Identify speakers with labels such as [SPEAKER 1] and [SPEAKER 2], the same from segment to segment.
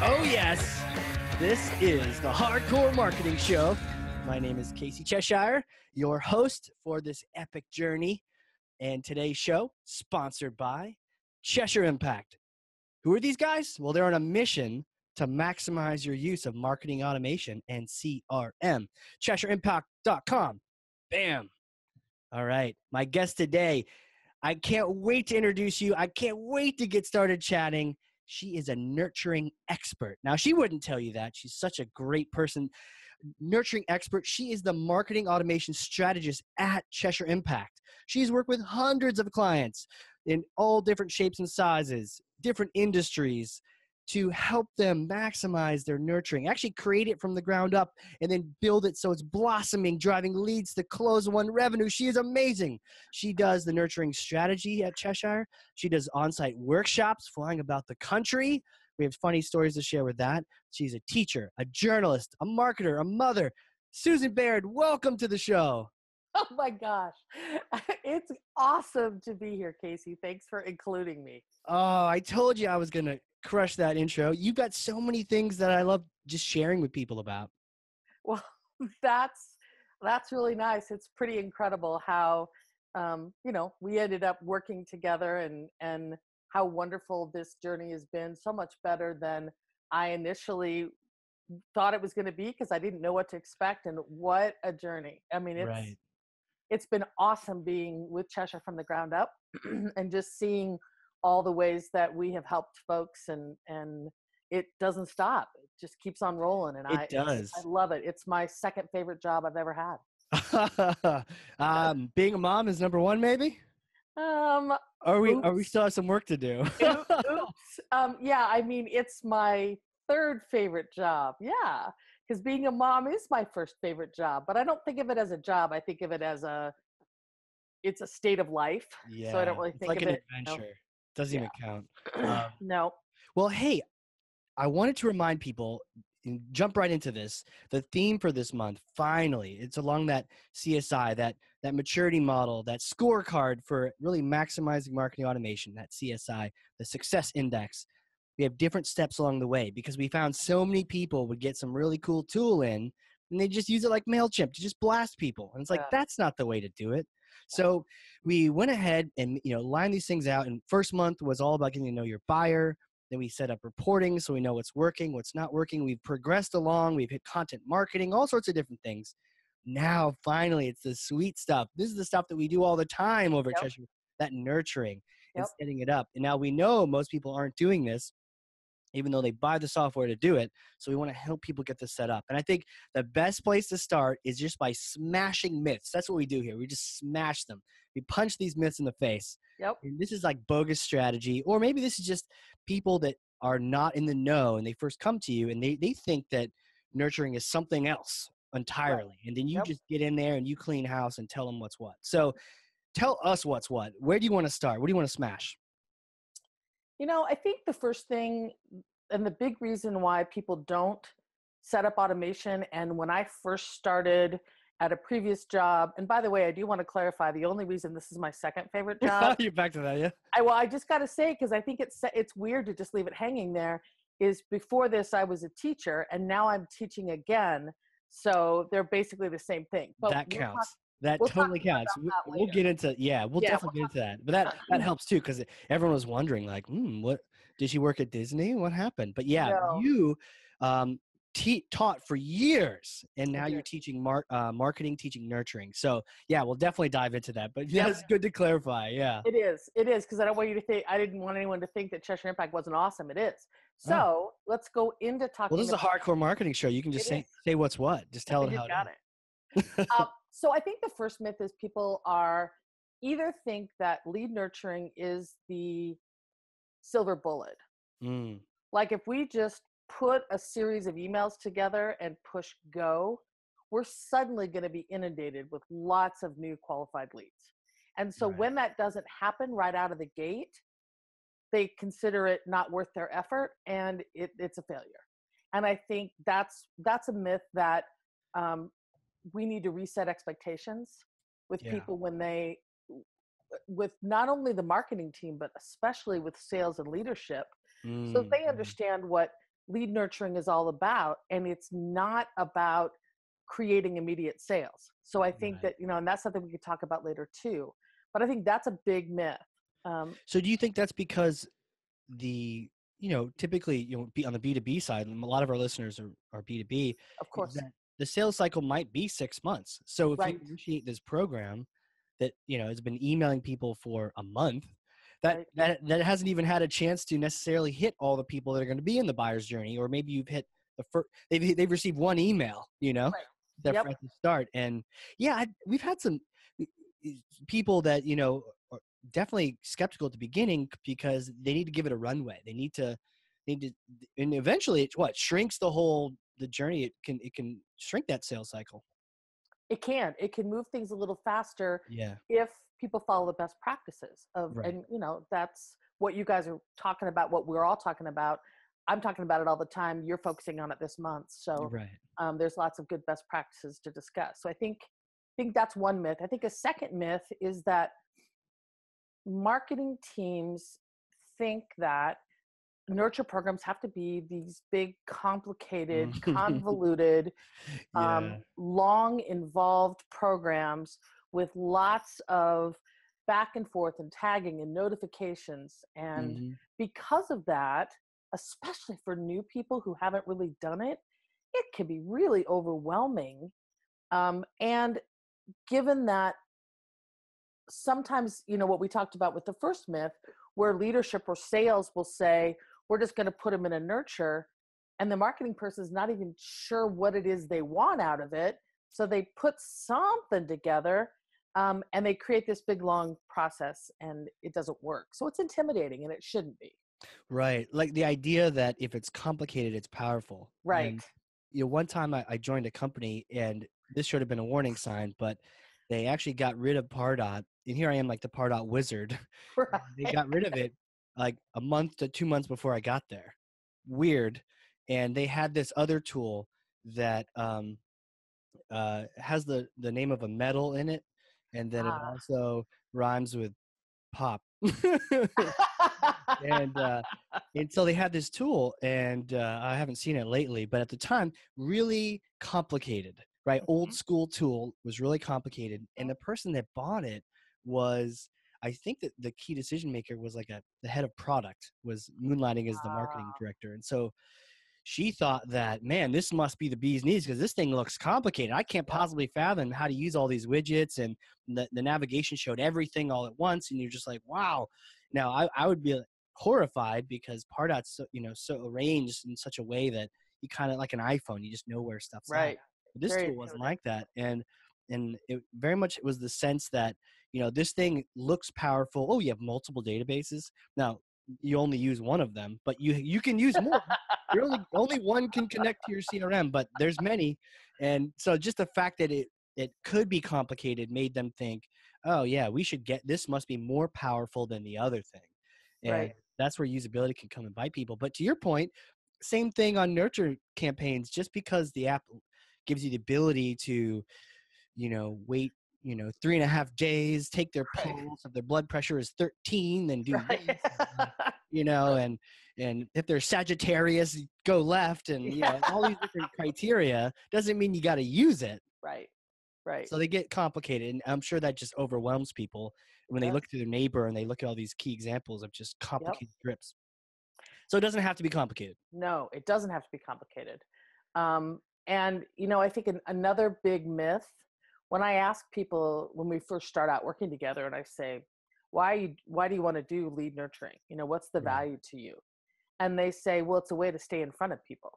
[SPEAKER 1] Oh, yes. This is the Hardcore Marketing Show. My name is Casey Cheshire, your host for this epic journey. And today's show, sponsored by Cheshire Impact. Who are these guys? Well, they're on a mission to maximize your use of marketing automation and CRM. CheshireImpact.com. Bam. All right. My guest today, I can't wait to introduce you. I can't wait to get started chatting. She is a nurturing expert. Now, she wouldn't tell you that. She's such a great person. Nurturing expert. She is the marketing automation strategist at Cheshire Impact. She's worked with hundreds of clients in all different shapes and sizes, different industries, to help them maximize their nurturing, actually create it from the ground up and then build it so it's blossoming, driving leads to close one revenue. She is amazing. She does the nurturing strategy at Cheshire. She does on-site workshops flying about the country. We have funny stories to share with that. She's a teacher, a journalist, a marketer, a mother. Susan Baird, welcome to the show.
[SPEAKER 2] Oh my gosh. It's awesome to be here, Casey. Thanks for including me.
[SPEAKER 1] Oh, I told you I was going to crush that intro. You've got so many things that I love just sharing with people about.
[SPEAKER 2] Well, that's really nice. It's pretty incredible how, we ended up working together and how wonderful this journey has been. So much better than I initially thought it was going to be because I didn't know what to expect. And what a journey. I mean, it's been awesome being with Cheshire from the ground up and just seeing all the ways that we have helped folks and it doesn't stop. It just keeps on rolling. And
[SPEAKER 1] It does.
[SPEAKER 2] I love it. It's my second favorite job I've ever had.
[SPEAKER 1] Being a mom is number one, maybe? Are we still have some work to do?
[SPEAKER 2] Oops. Yeah, I mean, it's my third favorite job. Yeah. Because being a mom is my first favorite job, but I don't think of it as a job. I think of it as it's a state of life.
[SPEAKER 1] Yeah.
[SPEAKER 2] So I don't really think
[SPEAKER 1] like
[SPEAKER 2] of
[SPEAKER 1] an
[SPEAKER 2] it.
[SPEAKER 1] adventure. Doesn't even count.
[SPEAKER 2] No.
[SPEAKER 1] Well, hey, I wanted to remind people, and jump right into this, the theme for this month, finally, it's along that CSI, that maturity model, that scorecard for really maximizing marketing automation, that CSI, the success index. We have different steps along the way because we found so many people would get some really cool tool in and they just use it like MailChimp to just blast people. And it's like, that's not the way to do it. So we went ahead and, lined these things out. And first month was all about getting to know your buyer. Then we set up reporting so we know what's working, what's not working. We've progressed along. We've hit content marketing, all sorts of different things. Now, finally, it's the sweet stuff. This is the stuff that we do all the time over at Cheshire, that nurturing and setting it up. And now we know most people aren't doing this, even though they buy the software to do it. So we want to help people get this set up. And I think the best place to start is just by smashing myths. That's what we do here. We just smash them. We punch these myths in the face.
[SPEAKER 2] Yep.
[SPEAKER 1] And this is like bogus strategy, or maybe this is just people that are not in the know and they first come to you and they think that nurturing is something else entirely. Right. And then you just get in there and you clean house and tell them what's what. So tell us what's what. Where do you want to start? What do you want to smash?
[SPEAKER 2] I think the first thing and the big reason why people don't set up automation, and when I first started at a previous job, and by the way, I do want to clarify, the only reason this is my second favorite job.
[SPEAKER 1] You're back to that, yeah?
[SPEAKER 2] I just got to say, because I think it's weird to just leave it hanging there, is before this, I was a teacher, and now I'm teaching again. So they're basically the same thing. But
[SPEAKER 1] that counts. That totally counts. We'll get into, we'll definitely get into that. But that helps too, because everyone was wondering, like, what did she work at Disney? What happened? But you taught for years, and now you're teaching marketing, teaching nurturing. So we'll definitely dive into that. But it's good to clarify. Yeah,
[SPEAKER 2] it is because I don't want you to think. I didn't want anyone to think that Cheshire Impact wasn't awesome. It is. So let's go into talking.
[SPEAKER 1] Well, this is a hardcore marketing show. You can just say what's what. Just tell it how.
[SPEAKER 2] Got it. So I think the first myth is people either think that lead nurturing is the silver bullet. Like if we just put a series of emails together and push go, we're suddenly going to be inundated with lots of new qualified leads. And so when that doesn't happen right out of the gate, they consider it not worth their effort and it's a failure. And I think that's a myth that we need to reset expectations with people with not only the marketing team, but especially with sales and leadership. So they understand what lead nurturing is all about. And it's not about creating immediate sales. So I think that, and that's something we could talk about later too. But I think that's a big myth.
[SPEAKER 1] So do you think that's because typically, be on the B2B side, and a lot of our listeners are B2B,
[SPEAKER 2] of
[SPEAKER 1] is
[SPEAKER 2] course.
[SPEAKER 1] that the sales cycle might be 6 months. So if you initiate this program that, has been emailing people for a month, that hasn't even had a chance to necessarily hit all the people that are going to be in the buyer's journey, or maybe you've hit the first, they've received one email, at the start. And we've had some people that, are definitely skeptical at the beginning because they need to give it a runway. They need to, and eventually it shrinks the journey. It can shrink that sales cycle.
[SPEAKER 2] It can move things a little faster.
[SPEAKER 1] Yeah.
[SPEAKER 2] If people follow the best practices and that's what you guys are talking about, what we're all talking about. I'm talking about it all the time. You're focusing on it this month. So there's lots of good best practices to discuss. So I think that's one myth. I think a second myth is that marketing teams think that nurture programs have to be these big, complicated, convoluted, long, involved programs with lots of back and forth and tagging and notifications. And because of that, especially for new people who haven't really done it, it can be really overwhelming. And given that sometimes, what we talked about with the first myth, where leadership or sales will say, we're just going to put them in a nurture, and the marketing person is not even sure what it is they want out of it. So they put something together and they create this big, long process, and it doesn't work. So it's intimidating, and it shouldn't be.
[SPEAKER 1] Right. Like the idea that if it's complicated, it's powerful.
[SPEAKER 2] Right.
[SPEAKER 1] And, one time I joined a company, and this should have been a warning sign, but they actually got rid of Pardot. And here I am, like the Pardot wizard.
[SPEAKER 2] Right.
[SPEAKER 1] They got rid of it like a month to 2 months before I got there. Weird. And they had this other tool that has the name of a metal in it. And then it also rhymes with pop. and so they had this tool, and I haven't seen it lately, but at the time, really complicated, right? Old school tool, was really complicated. And the person that bought it was, I think that the key decision maker was like the head of product, was moonlighting as the marketing director. And so she thought that, man, this must be the bee's knees because this thing looks complicated. I can't possibly fathom how to use all these widgets, and the navigation showed everything all at once. And you're just like, wow. Now I would be horrified because Pardot's so arranged in such a way that you kind of like an iPhone, you just know where stuff's at. But this tool wasn't like that. And it very much, it was the sense that, this thing looks powerful. Oh, you have multiple databases. Now you only use one of them, but you can use more. You're only one can connect to your CRM, but there's many. And so just the fact that it could be complicated made them think, oh yeah, this must be more powerful than the other thing. And that's where usability can come and bite people. But to your point, same thing on nurture campaigns. Just because the app gives you the ability to, wait, 3.5 days, take their pulse. If their blood pressure is 13, then do this, and if they're Sagittarius, go left, and all these different criteria doesn't mean you got to use it.
[SPEAKER 2] Right.
[SPEAKER 1] So they get complicated, and I'm sure that just overwhelms people when they look through their neighbor and they look at all these key examples of just complicated drips. So it doesn't have to be complicated.
[SPEAKER 2] No, it doesn't have to be complicated. And I think another big myth, when I ask people when we first start out working together, and I say, why do you want to do lead nurturing? What's the value to you? And they say, well, it's a way to stay in front of people.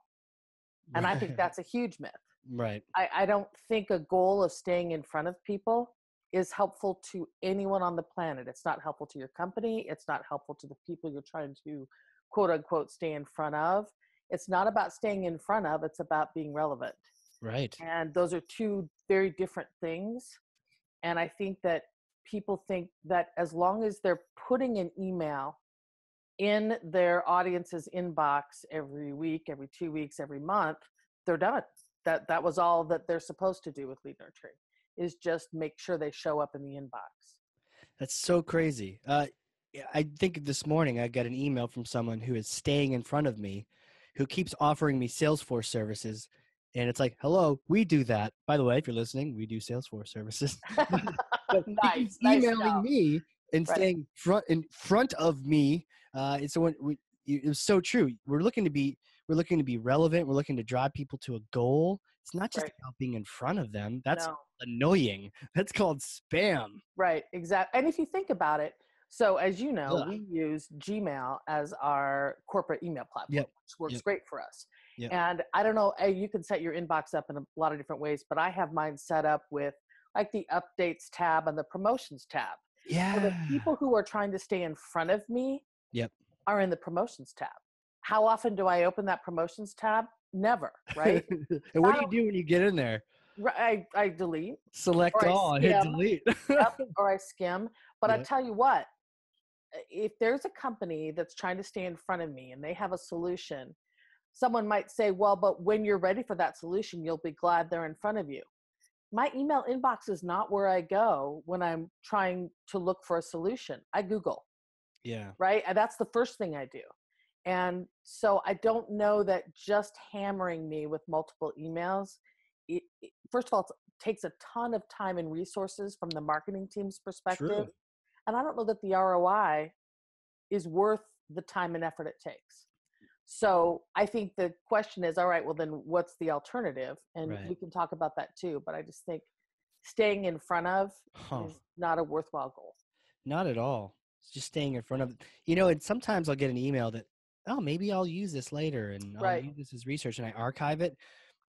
[SPEAKER 2] And I think that's a huge myth.
[SPEAKER 1] Right.
[SPEAKER 2] I don't think a goal of staying in front of people is helpful to anyone on the planet. It's not helpful to your company. It's not helpful to the people you're trying to, quote unquote, stay in front of. It's not about staying in front of, it's about being relevant.
[SPEAKER 1] Right.
[SPEAKER 2] And those are two very different things. And I think that people think that as long as they're putting an email in their audience's inbox every week, every 2 weeks, every month, they're done. That was all that they're supposed to do with lead nurturing, is just make sure they show up in the inbox.
[SPEAKER 1] That's so crazy. I think this morning I got an email from someone who is staying in front of me, who keeps offering me Salesforce services. And it's like, hello, we do that. By the way, if you're listening, we do Salesforce services. But he keeps
[SPEAKER 2] Nice to
[SPEAKER 1] emailing
[SPEAKER 2] know.
[SPEAKER 1] me and
[SPEAKER 2] Right.
[SPEAKER 1] staying in front of me. And so it was so true. We're looking to be relevant. We're looking to drive people to a goal. It's not just
[SPEAKER 2] Right.
[SPEAKER 1] about being in front of them. That's
[SPEAKER 2] No.
[SPEAKER 1] annoying. That's called spam.
[SPEAKER 2] Right. Exactly. And if you think about it, so as you know,
[SPEAKER 1] Ugh.
[SPEAKER 2] we use Gmail as our corporate email platform,
[SPEAKER 1] Yep.
[SPEAKER 2] which works
[SPEAKER 1] Yep.
[SPEAKER 2] great for us.
[SPEAKER 1] Yep.
[SPEAKER 2] And I don't know, you can set your inbox up in a lot of different ways, but I have mine set up with like the updates tab and the promotions tab.
[SPEAKER 1] Yeah.
[SPEAKER 2] So the people who are trying to stay in front of me
[SPEAKER 1] Yep.
[SPEAKER 2] are in the promotions tab. How often do I open that promotions tab? Never, right?
[SPEAKER 1] And what do you do when you get in there?
[SPEAKER 2] I delete.
[SPEAKER 1] Select all and hit delete.
[SPEAKER 2] Or I skim. But I
[SPEAKER 1] Yep.
[SPEAKER 2] tell you what, if there's a company that's trying to stay in front of me and they have a solution, someone might say, well, but when you're ready for that solution, you'll be glad they're in front of you. My email inbox is not where I go when I'm trying to look for a solution. I Google.
[SPEAKER 1] Yeah.
[SPEAKER 2] Right? And that's the first thing I do. And so I don't know that just hammering me with multiple emails, first of all, it takes a ton of time and resources from the marketing team's perspective.
[SPEAKER 1] True.
[SPEAKER 2] And I don't know that the ROI is worth the time and effort it takes. So I think the question is, all right, well then what's the alternative? And we can talk about that too. But I just think staying in front of is not a worthwhile goal.
[SPEAKER 1] Not at all. It's just staying in front of, and sometimes I'll get an email that, oh, maybe I'll use this later and I'll use this as research and I archive it.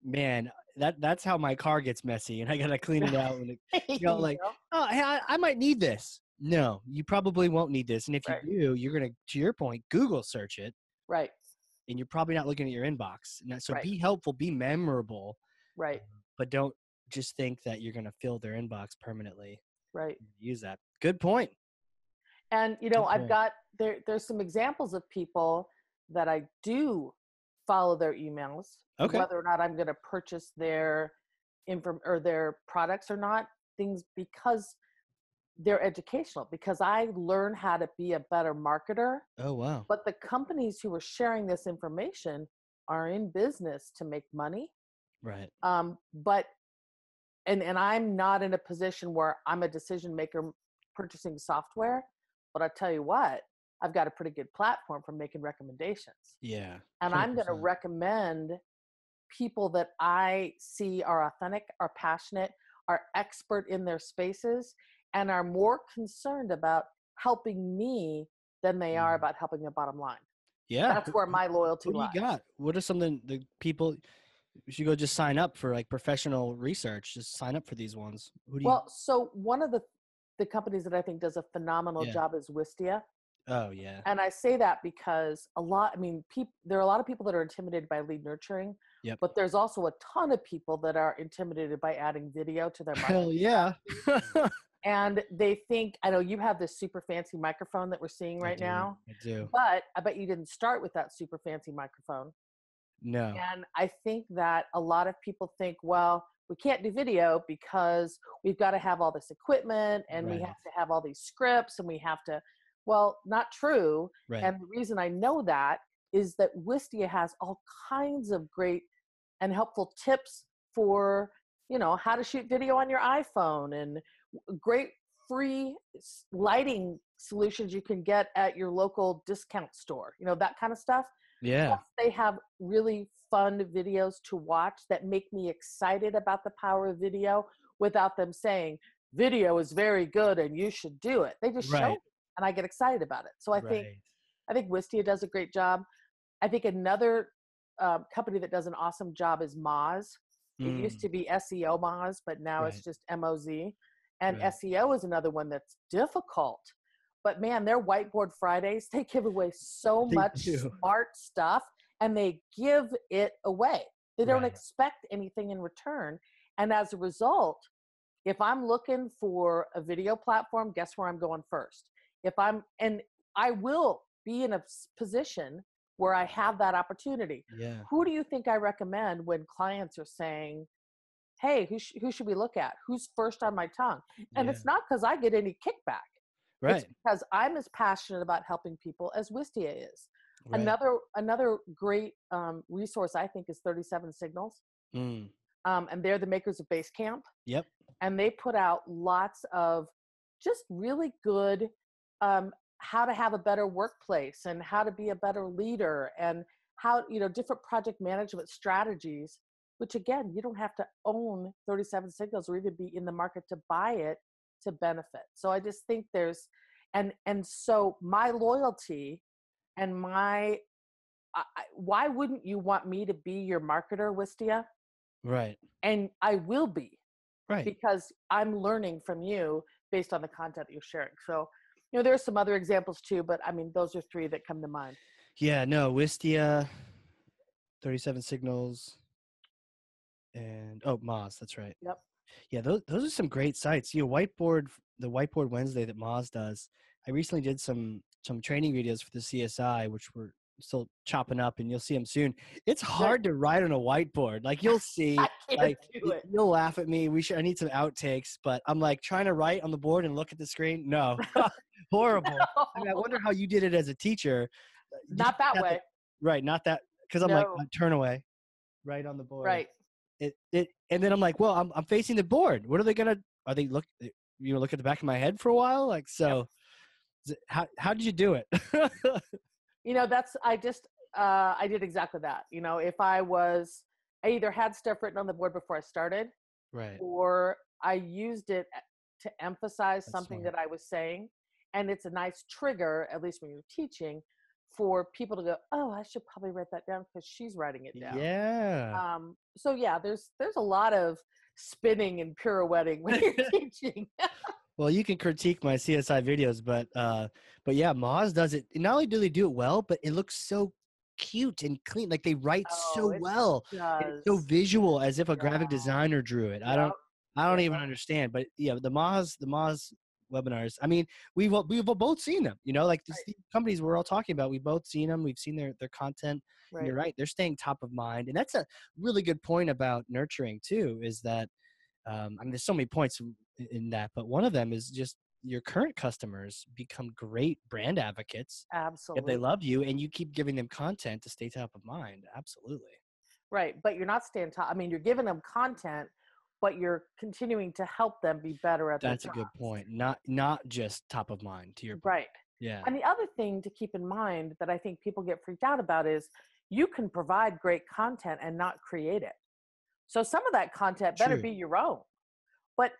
[SPEAKER 1] Man, that's how my car gets messy and I got to clean it out. And oh, hey, I might need this. No, you probably won't need this. And if you do, you're going to your point, Google search it.
[SPEAKER 2] Right.
[SPEAKER 1] And you're probably not looking at your inbox. So be helpful, be memorable.
[SPEAKER 2] Right.
[SPEAKER 1] But don't just think that you're going to fill their inbox permanently.
[SPEAKER 2] Right.
[SPEAKER 1] Use that. Good point.
[SPEAKER 2] And, I've got, there's some examples of people that I do follow their emails, whether or not I'm going to purchase their their products or not, things because they're educational, because I learn how to be a better marketer.
[SPEAKER 1] Oh, wow.
[SPEAKER 2] But the companies who are sharing this information are in business to make money.
[SPEAKER 1] Right.
[SPEAKER 2] But, and I'm not in a position where I'm a decision maker purchasing software, but I tell you what, I've got a pretty good platform for making recommendations.
[SPEAKER 1] Yeah. 100%.
[SPEAKER 2] And I'm going to recommend people that I see are authentic, are passionate, are expert in their spaces, and are more concerned about helping me than they are about helping the bottom line.
[SPEAKER 1] Yeah.
[SPEAKER 2] That's where my loyalty lies.
[SPEAKER 1] What do you got? What are some of the people you should go just sign up for, like professional research? Just sign up for these ones.
[SPEAKER 2] So one of the companies that I think does a phenomenal job is Wistia.
[SPEAKER 1] Oh, yeah.
[SPEAKER 2] And I say that because there are a lot of people that are intimidated by lead nurturing, but there's also a ton of people that are intimidated by adding video to their marketing.
[SPEAKER 1] Hell yeah.
[SPEAKER 2] And they think, I know you have this super fancy microphone that we're seeing right now.
[SPEAKER 1] I do.
[SPEAKER 2] But I bet you didn't start with that super fancy microphone.
[SPEAKER 1] No.
[SPEAKER 2] And I think that a lot of people think, well, we can't do video because we've got to have all this equipment and we have to have all these scripts and we have to, well, not true.
[SPEAKER 1] Right.
[SPEAKER 2] And the reason I know that is that Wistia has all kinds of great and helpful tips for, how to shoot video on your iPhone, and great free lighting solutions you can get at your local discount store, that kind of stuff.
[SPEAKER 1] Yeah.
[SPEAKER 2] Plus, they have really fun videos to watch that make me excited about the power of video without them saying, video is very good and you should do it. They just show me and I get excited about it. So I think Wistia does a great job. I think another company that does an awesome job is Moz. It used to be SEO Moz, but now it's just MOZ. And SEO is another one that's difficult. But man, their Whiteboard Fridays, they give away so much smart stuff and they give it away. They don't expect anything in return. And as a result, if I'm looking for a video platform, guess where I'm going first? And I will be in a position where I have that opportunity.
[SPEAKER 1] Yeah.
[SPEAKER 2] Who do you think I recommend when clients are saying, hey, who should we look at? Who's first on my tongue? And it's not because I get any kickback.
[SPEAKER 1] Right.
[SPEAKER 2] It's because I'm as passionate about helping people as Wistia is.
[SPEAKER 1] Right.
[SPEAKER 2] Another great resource, I think, is 37 Signals.
[SPEAKER 1] Mm.
[SPEAKER 2] And they're the makers of Basecamp.
[SPEAKER 1] Yep.
[SPEAKER 2] And they put out lots of just really good how to have a better workplace and how to be a better leader and how, different project management strategies, which again, you don't have to own 37 Signals or even be in the market to buy it to benefit. So I just think there's, and so my loyalty and why wouldn't you want me to be your marketer, Wistia?
[SPEAKER 1] Right.
[SPEAKER 2] And I will be.
[SPEAKER 1] Right.
[SPEAKER 2] Because I'm learning from you based on the content that you're sharing. So, there's some other examples too, but I mean, those are three that come to mind.
[SPEAKER 1] Yeah, no, Wistia, 37 Signals, and Moz, that's right.
[SPEAKER 2] Yep.
[SPEAKER 1] Yeah, those are some great sites. The Whiteboard Wednesday that Moz does. I recently did some training videos for the CSI, which we're still chopping up, and you'll see them soon. It's hard to write on a whiteboard. Like you'll see,
[SPEAKER 2] I can't do it.
[SPEAKER 1] You'll laugh at me. I need some outtakes, but I'm like trying to write on the board and look at the screen. No, horrible.
[SPEAKER 2] No.
[SPEAKER 1] I mean, I wonder how you did it as a teacher.
[SPEAKER 2] Not that way.
[SPEAKER 1] Right, not that, because I'm like turn away, right on the board.
[SPEAKER 2] Right.
[SPEAKER 1] And then I'm like, well, I'm facing the board. What are they gonna? Are they look at the back of my head for a while? Like so. Yep. How did you do it?
[SPEAKER 2] I did exactly that. If I either had stuff written on the board before I started,
[SPEAKER 1] right,
[SPEAKER 2] or I used it to emphasize something that I was saying. And it's a nice trigger, at least when you're teaching, for people to go, oh, I should probably write that down because she's writing it down.
[SPEAKER 1] Yeah.
[SPEAKER 2] So yeah, there's a lot of spinning and pirouetting when you're teaching.
[SPEAKER 1] Well, you can critique my CSI videos, but yeah, Moz does it. Not only do they do it well, but it looks so cute and clean. Like they write so well. It's so visual, as if a graphic designer drew it.
[SPEAKER 2] Yep.
[SPEAKER 1] I don't even understand. But yeah, the Moz webinars. I mean, we've both seen them. Like these companies we're all talking about. We've both seen them. We've seen their content. Right. You're right. They're staying top of mind, and that's a really good point about nurturing too. Is that I mean, there's so many points in that, but one of them is just your current customers become great brand advocates.
[SPEAKER 2] Absolutely.
[SPEAKER 1] If they love you and you keep giving them content to stay top of mind. Absolutely.
[SPEAKER 2] Right. But you're not staying top. I mean, you're giving them content, but you're continuing to help them be better at their jobs.
[SPEAKER 1] That's a good point. Not just top of mind to your point.
[SPEAKER 2] Right.
[SPEAKER 1] Yeah.
[SPEAKER 2] And the other thing to keep in mind that I think people get freaked out about is you can provide great content and not create it. So some of that content better be your own. But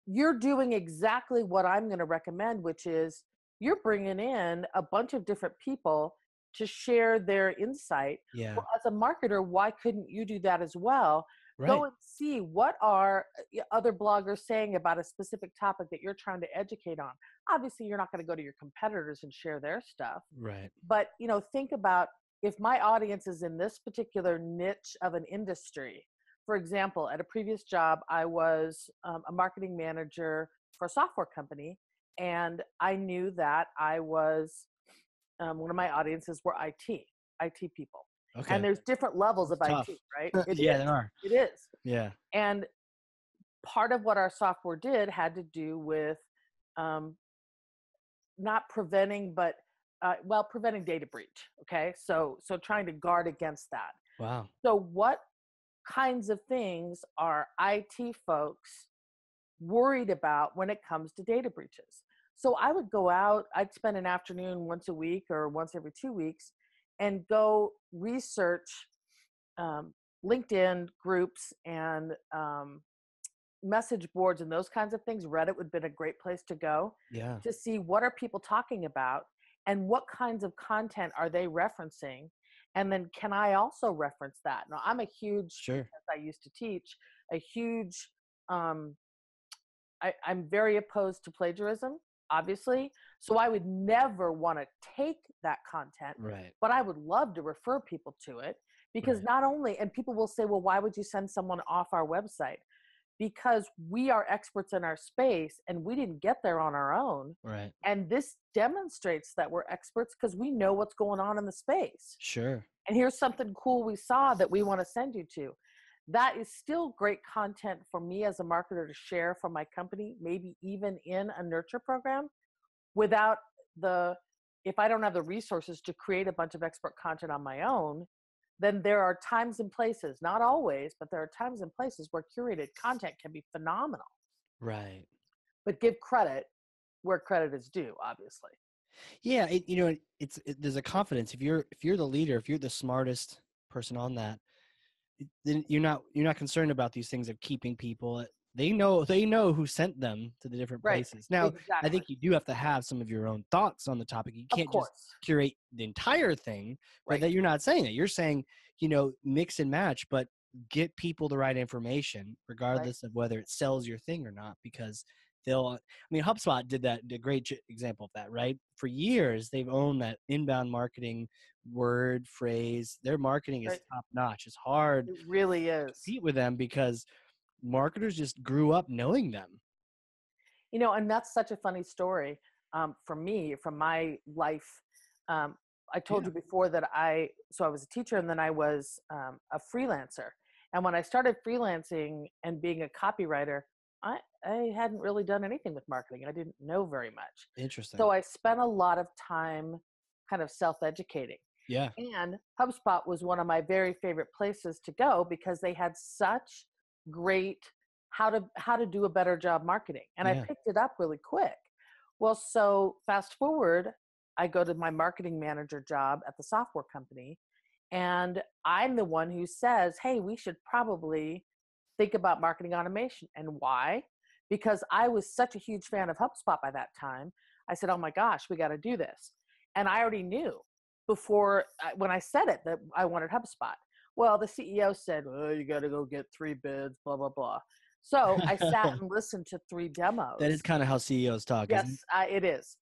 [SPEAKER 2] you're doing exactly what I'm going to recommend, which is you're bringing in a bunch of different people to share their insight.
[SPEAKER 1] Yeah.
[SPEAKER 2] Well, as a marketer, why couldn't you do that as well?
[SPEAKER 1] Right.
[SPEAKER 2] Go and see what are other bloggers saying about a specific topic that you're trying to educate on. Obviously, you're not going to go to your competitors and share their stuff.
[SPEAKER 1] Right.
[SPEAKER 2] But, think about if my audience is in this particular niche of an industry. For example, at a previous job, I was a marketing manager for a software company, and I knew that I was one of my audiences were IT people. Okay. And there's different levels of IT, right?
[SPEAKER 1] There are.
[SPEAKER 2] It is.
[SPEAKER 1] Yeah.
[SPEAKER 2] And part of what our software did had to do with not preventing, but preventing data breach. Okay. So trying to guard against that.
[SPEAKER 1] Wow.
[SPEAKER 2] So what kinds of things are IT folks worried about when it comes to data breaches? So I would go out, I'd spend an afternoon once a week or once every 2 weeks and go research LinkedIn groups and message boards and those kinds of things. Reddit would have been a great place to go to see what are people talking about and what kinds of content are they referencing. And then can I also reference that? Now, I'm a huge, as I used to teach, a huge, I'm very opposed to plagiarism, obviously. So I would never want to take that content, but I would love to refer people to it because not only, and people will say, well, why would you send someone off our website? Because we are experts in our space and we didn't get there on our own. Right. And this demonstrates that we're experts because we know what's going on in the space.
[SPEAKER 1] Sure.
[SPEAKER 2] And here's something cool we saw that we want to send you to. That is still great content for me as a marketer to share from my company, maybe even in a nurture program without the if I don't have the resources to create a bunch of expert content on my own, then there are times and places, not always, but there are times and places where curated content can be phenomenal.
[SPEAKER 1] Right.
[SPEAKER 2] But give credit where credit is due, obviously.
[SPEAKER 1] Yeah, there's a confidence. If you're the leader, if you're the smartest person on that, then you're not concerned about these things of keeping people. They know who sent them to the different
[SPEAKER 2] Right.
[SPEAKER 1] places. Now, I
[SPEAKER 2] Exactly.
[SPEAKER 1] think you do have to have some of your own thoughts on the topic. You
[SPEAKER 2] Of
[SPEAKER 1] can't just
[SPEAKER 2] course.
[SPEAKER 1] curate the entire thing, but
[SPEAKER 2] Right.
[SPEAKER 1] that you're not saying that. You're saying, mix and match, but get people the right information, regardless of whether it sells your thing or not, because HubSpot did a great example of that, right? For years, they've owned that inbound marketing word, phrase. Their marketing is top notch. It's hard
[SPEAKER 2] It really
[SPEAKER 1] to
[SPEAKER 2] is.
[SPEAKER 1] compete with them because marketers just grew up knowing them.
[SPEAKER 2] And that's such a funny story for me, from my life. I told you before that I was a teacher, and then I was a freelancer. And when I started freelancing and being a copywriter, I hadn't really done anything with marketing. I didn't know very much.
[SPEAKER 1] Interesting.
[SPEAKER 2] So I spent a lot of time kind of self-educating.
[SPEAKER 1] Yeah.
[SPEAKER 2] And HubSpot was one of my very favorite places to go because they had such great how to do a better job marketing. And I picked it up really quick. Well, so fast forward, I go to my marketing manager job at the software company, and I'm the one who says, hey, we should probably think about marketing automation. And why? Because I was such a huge fan of HubSpot by that time. I said, oh my gosh, we got to do this. And I already knew before, when I said it, that I wanted HubSpot. Well, the CEO said, oh, you got to go get 3 bids, blah, blah, blah. So I sat and listened to 3 demos.
[SPEAKER 1] That is kind of how CEOs talk,
[SPEAKER 2] yes,
[SPEAKER 1] isn't
[SPEAKER 2] it is.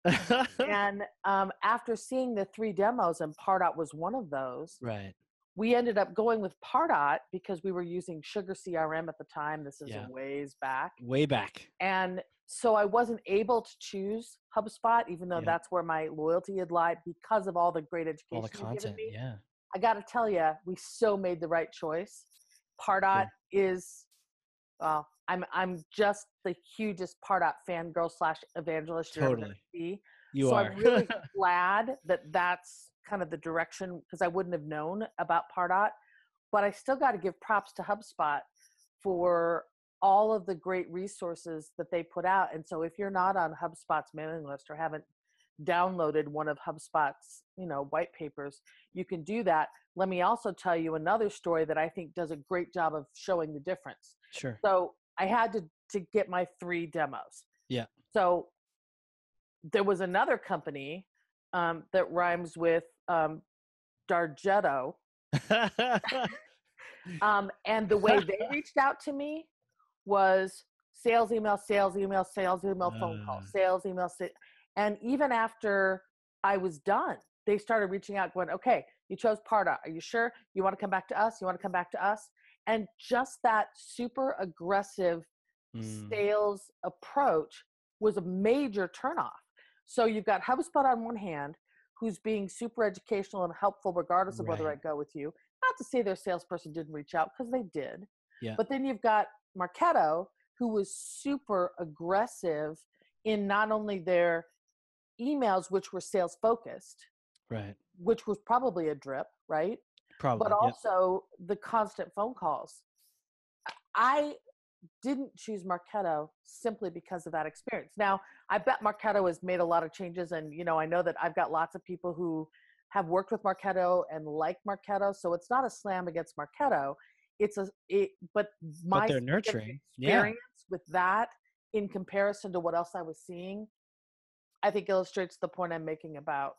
[SPEAKER 2] And after seeing the 3 demos, and Pardot was one of those,
[SPEAKER 1] right,
[SPEAKER 2] we ended up going with Pardot because we were using Sugar CRM at the time. This is ways back.
[SPEAKER 1] Way back.
[SPEAKER 2] And so I wasn't able to choose HubSpot, even though that's where my loyalty had lied, because of all the great education
[SPEAKER 1] all the content.
[SPEAKER 2] Given me.
[SPEAKER 1] Yeah.
[SPEAKER 2] I got to tell you, we so made the right choice. Pardot is, well, I'm just the hugest Pardot fangirl / evangelist you're ever going to see.
[SPEAKER 1] You are.
[SPEAKER 2] I'm really glad that that's kind of the direction, because I wouldn't have known about Pardot. But I still got to give props to HubSpot for all of the great resources that they put out. And so if you're not on HubSpot's mailing list or haven't downloaded one of HubSpot's, white papers, you can do that. Let me also tell you another story that I think does a great job of showing the difference.
[SPEAKER 1] Sure.
[SPEAKER 2] So I had to get my 3 demos.
[SPEAKER 1] Yeah.
[SPEAKER 2] So there was another company that rhymes with Dargetto. And the way they reached out to me was sales email, phone call, sales email. And even after I was done, they started reaching out going, okay, you chose Pardot. Are you sure? You want to come back to us? You want to come back to us? And just that super aggressive sales approach was a major turnoff. So you've got HubSpot on one hand, who's being super educational and helpful regardless of whether I go with you. Not to say their salesperson didn't reach out, because they did.
[SPEAKER 1] Yeah.
[SPEAKER 2] But then you've got Marketo, who was super aggressive in not only their emails, which were sales focused,
[SPEAKER 1] right,
[SPEAKER 2] which was probably a drip, right?
[SPEAKER 1] Probably.
[SPEAKER 2] But also the constant phone calls. I didn't choose Marketo simply because of that experience. Now, I bet Marketo has made a lot of changes, and I know that I've got lots of people who have worked with Marketo and like Marketo, so it's not a slam against Marketo. But
[SPEAKER 1] they're nurturing
[SPEAKER 2] experience with that in comparison to what else I was seeing, I think illustrates the point I'm making about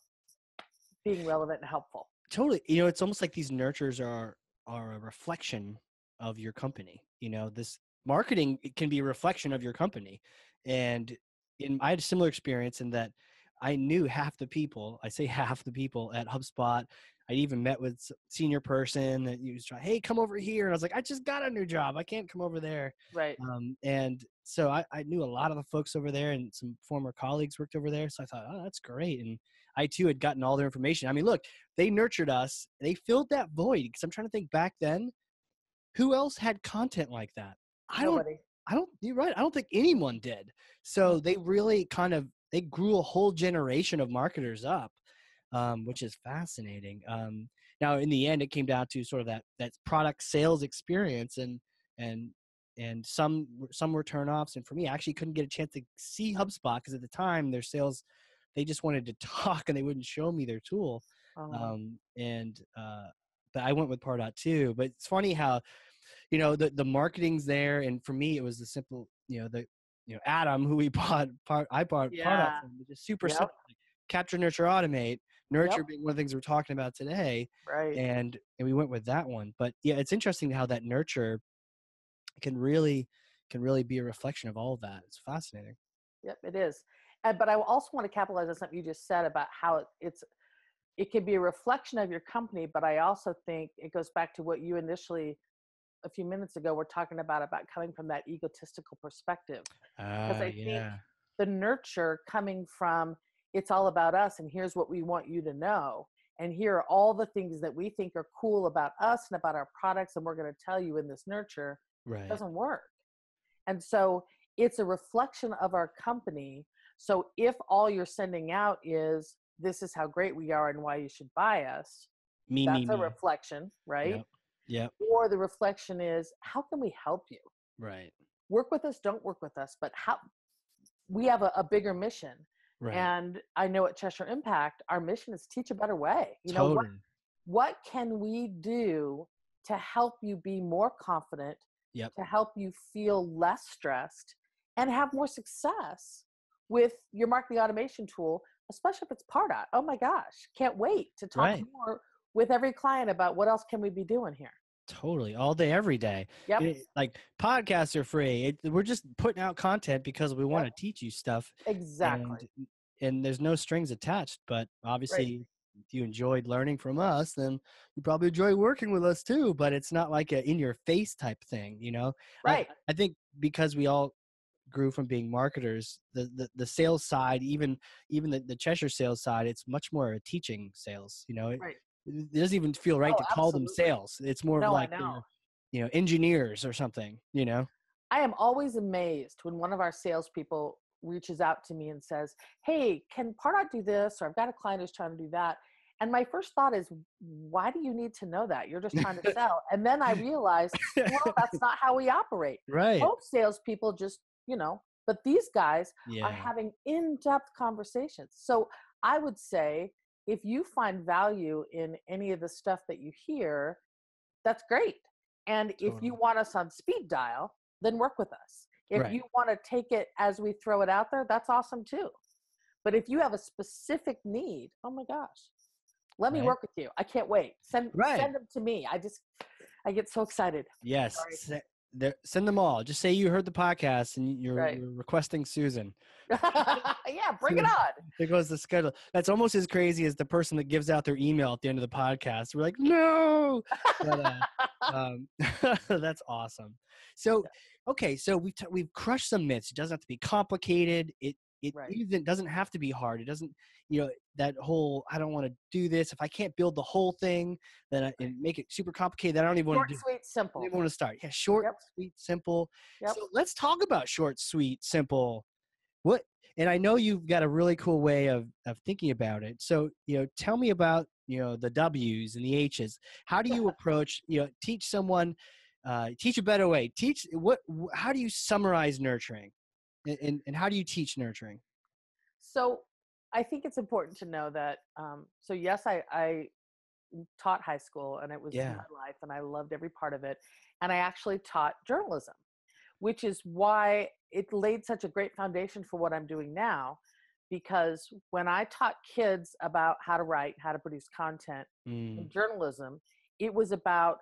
[SPEAKER 2] being relevant and helpful.
[SPEAKER 1] Totally. It's almost like these nurtures are a reflection of your company. This marketing can be a reflection of your company. And I had a similar experience in that I knew half the people at HubSpot. I even met with a senior person that was trying, hey, come over here. And I was like, I just got a new job. I can't come over there.
[SPEAKER 2] Right.
[SPEAKER 1] And so I knew a lot of the folks over there, and some former colleagues worked over there. So I thought, oh, that's great. And I too had gotten all their information. I mean, look, they nurtured us. They filled that void, because I'm trying to think back then, who else had content like that?
[SPEAKER 2] Nobody.
[SPEAKER 1] You're right. I don't think anyone did. So they really kind of they grew a whole generation of marketers up, which is fascinating. Now, in the end, it came down to sort of that product sales experience, and some were turnoffs. And for me, I actually couldn't get a chance to see HubSpot because at the time their sales, they just wanted to talk and they wouldn't show me their tool. But I went with Pardot too. But it's funny how, the marketing's there, and for me it was the simple, Adam, who I bought Pardot from, which is super simple. Capture, nurture, automate. Nurture being one of the things we're talking about today.
[SPEAKER 2] Right.
[SPEAKER 1] And we went with that one. But yeah, it's interesting how that nurture can really be a reflection of all of that. It's fascinating.
[SPEAKER 2] Yep, it is. But I also want to capitalize on something you just said about how it can be a reflection of your company, but I also think it goes back to what you initially, a few minutes ago, were talking about coming from that egotistical perspective. Because I think the nurture coming from, it's all about us, and here's what we want you to know, and here are all the things that we think are cool about us and about our products, and we're going to tell you in this nurture, doesn't work. And so it's a reflection of our company. So if all you're sending out is, this is how great we are and why you should buy us, that's a reflection, right?
[SPEAKER 1] Yep.
[SPEAKER 2] Or the reflection is, how can we help you?
[SPEAKER 1] Right.
[SPEAKER 2] Work with us, don't work with us, but how we have a bigger mission.
[SPEAKER 1] Right.
[SPEAKER 2] And I know at Cheshire Impact, our mission is teach a better way. What can we do to help you be more confident, to help you feel less stressed and have more success with your marketing automation tool, especially if it's Pardot. Oh my gosh, can't wait to talk more with every client about what else can we be doing here.
[SPEAKER 1] Totally. All day, every day.
[SPEAKER 2] Yep.
[SPEAKER 1] Like, podcasts are free. We're just putting out content because we want to teach you stuff.
[SPEAKER 2] Exactly.
[SPEAKER 1] And there's no strings attached, but obviously if you enjoyed learning from us, then you probably enjoy working with us too, but it's not like a in your face type thing,
[SPEAKER 2] Right.
[SPEAKER 1] I think because we all grew from being marketers, the sales side, even the Cheshire sales side, it's much more a teaching sales, it doesn't even feel right to call them sales. It's more of like they're, engineers or something,
[SPEAKER 2] I am always amazed when one of our salespeople reaches out to me and says, hey, can Pardot do this? Or I've got a client who's trying to do that. And my first thought is, why do you need to know that? You're just trying to sell. And then I realized, well, that's not how we operate.
[SPEAKER 1] Right.
[SPEAKER 2] Most salespeople just, but these guys are having in-depth conversations. So I would say, if you find value in any of the stuff that you hear, that's great. And if you want us on speed dial, then work with us. If you want to take it as we throw it out there, that's awesome too. But if you have a specific need, oh my gosh, let me work with you. I can't wait. Send them to me. I get so excited.
[SPEAKER 1] Yes. Send them all. Just say you heard the podcast and you're requesting Susan.
[SPEAKER 2] Yeah, bring it on.
[SPEAKER 1] There goes the schedule. That's almost as crazy as the person that gives out their email at the end of the podcast. We're like, no. But, that's awesome. So, okay, so we've crushed some myths. It doesn't have to be complicated. It even doesn't have to be hard. It doesn't, that whole, I don't want to do this. If I can't build the whole thing, then and make it super complicated, then I don't even want to do it.
[SPEAKER 2] Short, sweet, simple.
[SPEAKER 1] I don't even want to start. Yeah, short, sweet, simple. So let's talk about short, sweet, simple. And I know you've got a really cool way of thinking about it. So, tell me about, the W's and the H's. How do you approach, teach someone, teach a better way, how do you summarize nurturing and how do you teach nurturing?
[SPEAKER 2] So I think it's important to know that, so yes, I taught high school and it was my life and I loved every part of it. And I actually taught journalism, which is why it laid such a great foundation for what I'm doing now. Because when I taught kids about how to write, how to produce content in journalism, it was about,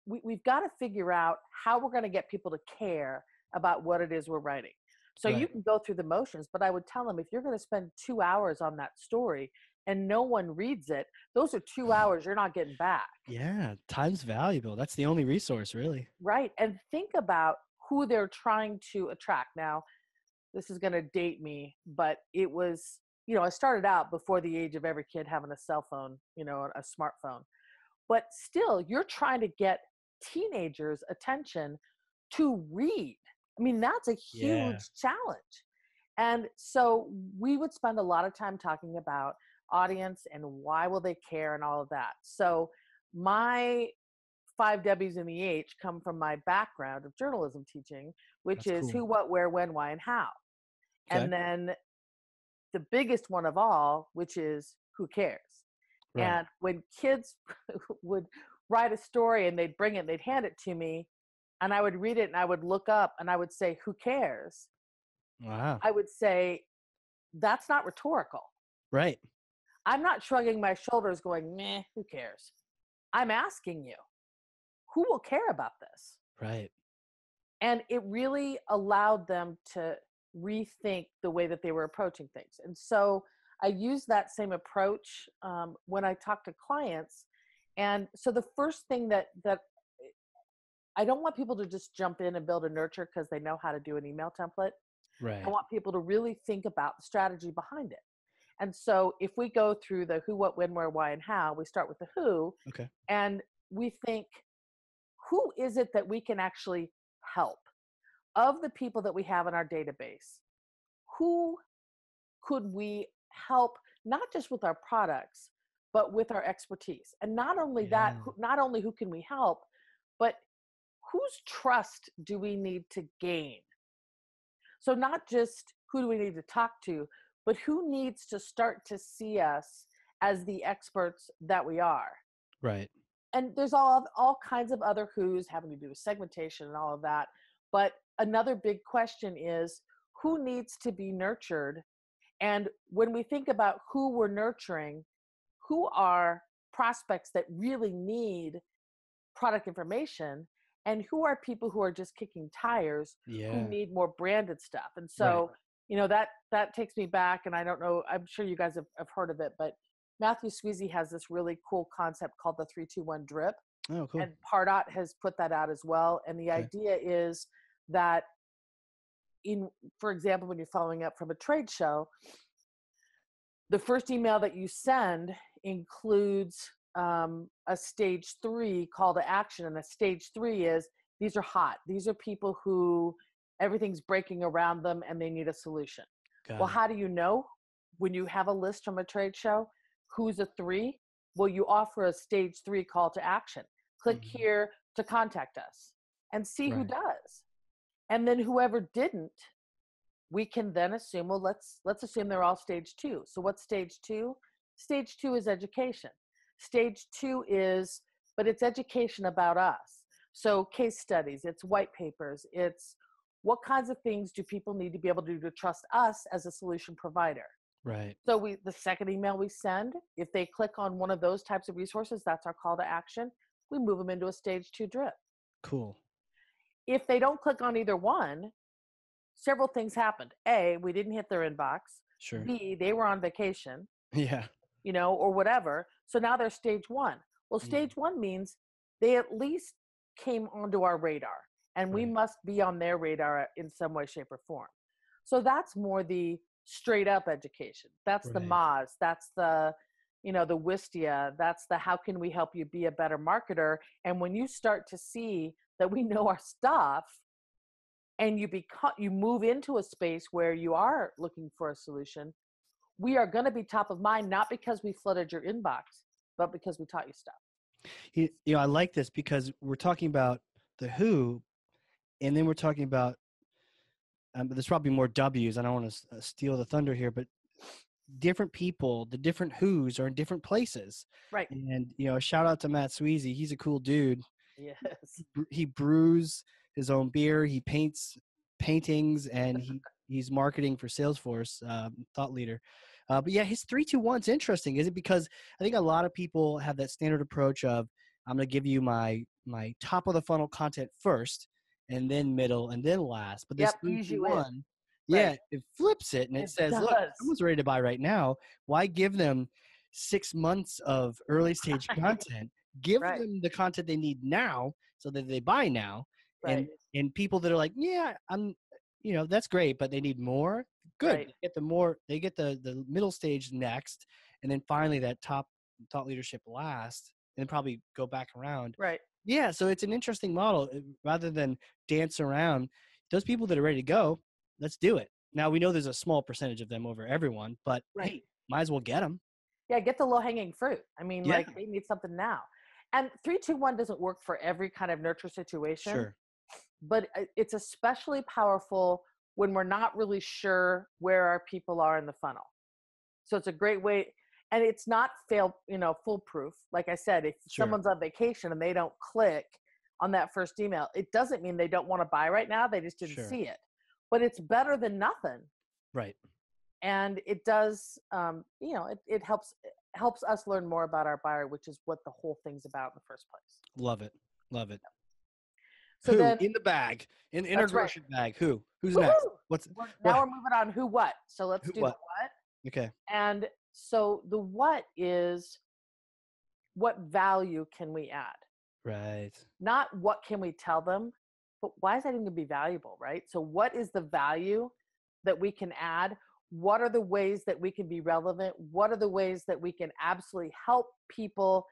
[SPEAKER 2] we've got to figure out how we're going to get people to care about what it is we're writing. So you can go through the motions, but I would tell them, if you're going to spend 2 hours on that story and no one reads it, those are 2 hours you're not getting back.
[SPEAKER 1] Yeah, time's valuable. That's the only resource, really.
[SPEAKER 2] Right. And think about who they're trying to attract. Now, this is going to date me, but it was, I started out before the age of every kid having a cell phone, a smartphone. But still, you're trying to get teenagers' attention to read. I mean, that's a huge challenge. And so we would spend a lot of time talking about audience and why will they care and all of that. So my 5 W's in the H come from my background of journalism teaching, which
[SPEAKER 1] That's
[SPEAKER 2] is
[SPEAKER 1] cool.
[SPEAKER 2] who, what, where, when, why, and how.
[SPEAKER 1] Okay.
[SPEAKER 2] And then the biggest one of all, which is who cares.
[SPEAKER 1] Right.
[SPEAKER 2] And when kids would write a story and they'd bring it, they'd hand it to me, and I would read it and I would look up and I would say, who cares?
[SPEAKER 1] Wow.
[SPEAKER 2] I would say, that's not rhetorical.
[SPEAKER 1] Right.
[SPEAKER 2] I'm not shrugging my shoulders going, meh, who cares? I'm asking you, who will care about this?
[SPEAKER 1] Right.
[SPEAKER 2] And it really allowed them to rethink the way that they were approaching things. And so I use that same approach when I talk to clients. And so the first thing that I don't want people to just jump in and build a nurture because they know how to do an email template.
[SPEAKER 1] Right.
[SPEAKER 2] I want people to really think about the strategy behind it. And so if we go through the who, what, when, where, why, and how, we start with the who.
[SPEAKER 1] Okay.
[SPEAKER 2] And we think, who is it that we can actually help? Of the people that we have in our database, who could we help, not just with our products, but with our expertise? And not only that, not only who can we help, but whose trust do we need to gain? So not just who do we need to talk to, but who needs to start to see us as the experts that we are.
[SPEAKER 1] Right.
[SPEAKER 2] And there's all kinds of other who's having to do with segmentation and all of that. But another big question is, who needs to be nurtured? And when we think about who we're nurturing, who are prospects that really need product information, and who are people who are just kicking tires, who need more branded stuff? And so, that takes me back, and I don't know, I'm sure you guys have heard of it, but Matthew Sweezy has this really cool concept called the 3-2-1 drip.
[SPEAKER 1] Oh, cool.
[SPEAKER 2] And Pardot has put that out as well. And the idea is that for example, when you're following up from a trade show, the first email that you send includes a stage 3 call to action. And a stage 3 is, these are hot. These are people who everything's breaking around them and they need a solution. How do you know when you have a list from a trade show who's a 3? Well, you offer a stage 3 call to action. Click here to contact us and see who does. And then whoever didn't, we can then assume, well, let's assume they're all stage 2. So what's stage 2? Stage 2 is education. Stage 2 is, but it's education about us. So case studies, it's white papers, it's what kinds of things do people need to be able to do to trust us as a solution provider.
[SPEAKER 1] Right.
[SPEAKER 2] So the second email we send, if they click on one of those types of resources, that's our call to action. We move them into a stage 2 drip.
[SPEAKER 1] Cool.
[SPEAKER 2] If they don't click on either one, several things happened. A, we didn't hit their inbox.
[SPEAKER 1] Sure.
[SPEAKER 2] B, they were on vacation.
[SPEAKER 1] Yeah.
[SPEAKER 2] Or whatever. So now they're stage 1. Well, stage 1 means they at least came onto our radar, and we must be on their radar in some way, shape, or form. So that's more the straight up education. That's the Moz. That's the, the Wistia. That's the how can we help you be a better marketer? And when you start to see that we know our stuff, and you move into a space where you are looking for a solution, we are going to be top of mind, not because we flooded your inbox, but because we taught you stuff.
[SPEAKER 1] I like this because we're talking about the who, and then we're talking about, but there's probably more W's. I don't want to steal the thunder here, but different people, the different who's are in different places.
[SPEAKER 2] Right.
[SPEAKER 1] And, a shout out to Matt Sweezy. He's a cool dude.
[SPEAKER 2] Yes.
[SPEAKER 1] He brews his own beer. He paints paintings, and he's marketing for Salesforce, thought leader. But yeah, his 3-2-1 is interesting. Is it because I think a lot of people have that standard approach of, I'm going to give you my top of the funnel content first, and then middle, and then last. But this 3-2-1, it flips it, and it says, look, if someone's ready to buy right now, why give them 6 months of early stage content? Give them the content they need now so that they buy now. And people that are like, yeah, I'm, that's great, but they need more. Good. They get the more, they get the middle stage next. And then finally that top thought leadership last, and then probably go back around.
[SPEAKER 2] Right.
[SPEAKER 1] Yeah. So it's an interesting model. Rather than dance around, those people that are ready to go, let's do it. Now we know there's a small percentage of them over everyone, but
[SPEAKER 2] Right.
[SPEAKER 1] hey, might as well get them.
[SPEAKER 2] Yeah, get the low-hanging fruit. I mean,
[SPEAKER 1] Yeah.
[SPEAKER 2] like, they need something now. And 3-2-1 doesn't work for every kind of nurture situation.
[SPEAKER 1] Sure.
[SPEAKER 2] But it's especially powerful when we're not really sure where our people are in the funnel. So it's a great way, and it's not foolproof. Like I said, if
[SPEAKER 1] Sure.
[SPEAKER 2] someone's on vacation and they don't click on that first email, it doesn't mean they don't want to buy right now. They just didn't see it. But it's better than nothing.
[SPEAKER 1] Right.
[SPEAKER 2] And it does, it helps us learn more about our buyer, which is what the whole thing's about in the first place.
[SPEAKER 1] Love it. Love it.
[SPEAKER 2] So
[SPEAKER 1] who
[SPEAKER 2] then,
[SPEAKER 1] in the bag, in our grocery bag? Who's
[SPEAKER 2] Woo-hoo!
[SPEAKER 1] next?
[SPEAKER 2] Now we're moving on. Who, what? So let's do
[SPEAKER 1] what?
[SPEAKER 2] the what.
[SPEAKER 1] Okay.
[SPEAKER 2] And so the what is, what value can we add?
[SPEAKER 1] Right.
[SPEAKER 2] Not what can we tell them, but why is that even going to be valuable, right? So what is the value that we can add? What are the ways that we can be relevant? What are the ways that we can absolutely help people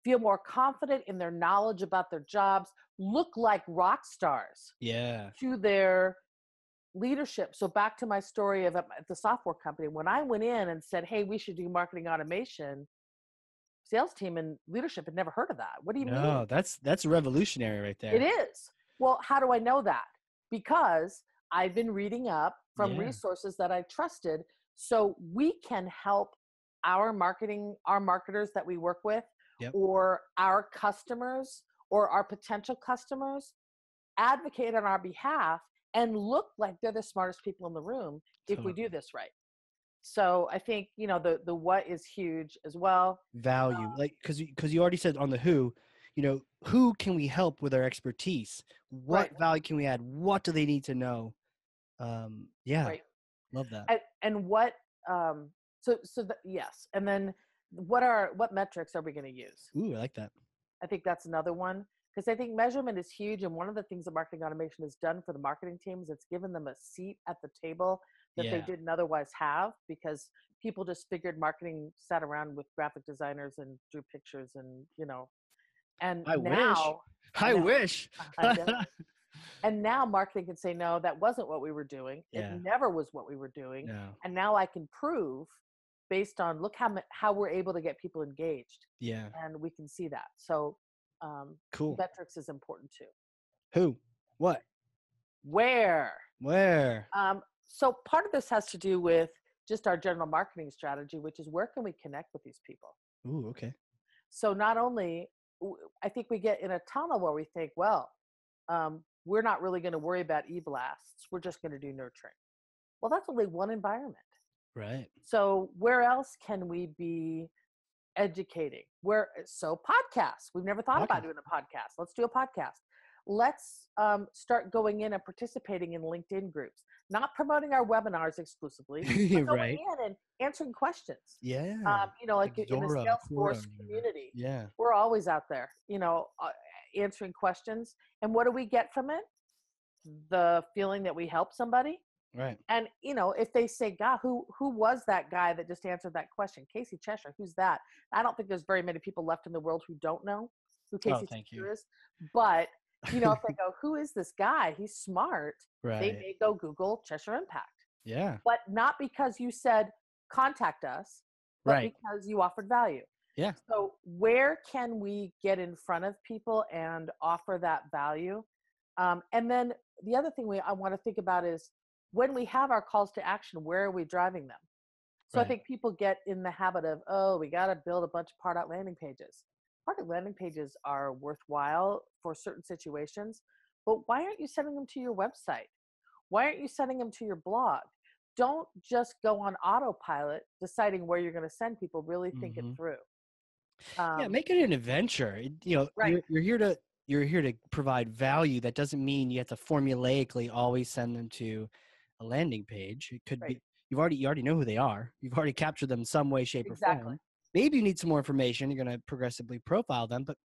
[SPEAKER 2] feel more confident in their knowledge about their jobs, look like rock stars to their leadership? So back to my story of at the software company, when I went in and said, hey, we should do marketing automation, sales team and leadership had never heard of that. What do you mean?
[SPEAKER 1] No, that's revolutionary right there.
[SPEAKER 2] It is. Well, how do I know that? Because I've been reading up from resources that I trusted, so we can help our marketers that we work with, or our customers or our potential customers advocate on our behalf and look like they're the smartest people in the room if we do this right. So I think, the what is huge as well.
[SPEAKER 1] Value, like, because you already said on the who, who can we help with our expertise? What value can we add? What do they need to know? Love that.
[SPEAKER 2] And what, yes. And then what metrics are we going to use?
[SPEAKER 1] Ooh, I like that.
[SPEAKER 2] I think that's another one, because I think measurement is huge. And one of the things that marketing automation has done for the marketing teams, it's given them a seat at the table that they didn't otherwise have, because people just figured marketing sat around with graphic designers and drew pictures and, and
[SPEAKER 1] I wish.
[SPEAKER 2] And now marketing can say, no, that wasn't what we were doing. It never was what we were doing.
[SPEAKER 1] No.
[SPEAKER 2] And now I can prove based on, look how we're able to get people engaged.
[SPEAKER 1] Yeah.
[SPEAKER 2] And we can see that. So
[SPEAKER 1] cool.
[SPEAKER 2] Metrics is important too.
[SPEAKER 1] Who, what,
[SPEAKER 2] where. So part of this has to do with just our general marketing strategy, which is where can we connect with these people?
[SPEAKER 1] Ooh, okay.
[SPEAKER 2] So not only, I think we get in a tunnel where we think, well, we're not really going to worry about e-blasts. We're just going to do nurturing. Well, that's only one environment.
[SPEAKER 1] Right.
[SPEAKER 2] So where else can we be educating? So podcasts. We've never thought about doing a podcast. Let's do a podcast. Let's start going in and participating in LinkedIn groups, not promoting our webinars exclusively, but going in and answering questions.
[SPEAKER 1] Yeah.
[SPEAKER 2] Like in the Salesforce community.
[SPEAKER 1] Yeah.
[SPEAKER 2] We're always out there, answering questions. And what do we get from it? The feeling that we help somebody.
[SPEAKER 1] Right.
[SPEAKER 2] And, if they say, God, who was that guy that just answered that question? Casey Cheshire, who's that? I don't think there's very many people left in the world who don't know who Casey Cheshire is. But, if they go, who is this guy? He's smart.
[SPEAKER 1] Right.
[SPEAKER 2] They may go Google Cheshire Impact.
[SPEAKER 1] Yeah.
[SPEAKER 2] But not because you said, contact us, but because you offered value.
[SPEAKER 1] Yeah.
[SPEAKER 2] So where can we get in front of people and offer that value? And then the other thing I want to think about is, when we have our calls to action, where are we driving them? So I think people get in the habit of, we got to build a bunch of part out landing pages. Part out landing pages are worthwhile for certain situations, but why aren't you sending them to your website? Why aren't you sending them to your blog? Don't just go on autopilot deciding where you're going to send people. Really think it through.
[SPEAKER 1] Make it an adventure. You're here to provide value. That doesn't mean you have to formulaically always send them to a landing page. It could be you already know who they are. You've already captured them some way, shape, or form. Maybe you need some more information. You're going to progressively profile them, but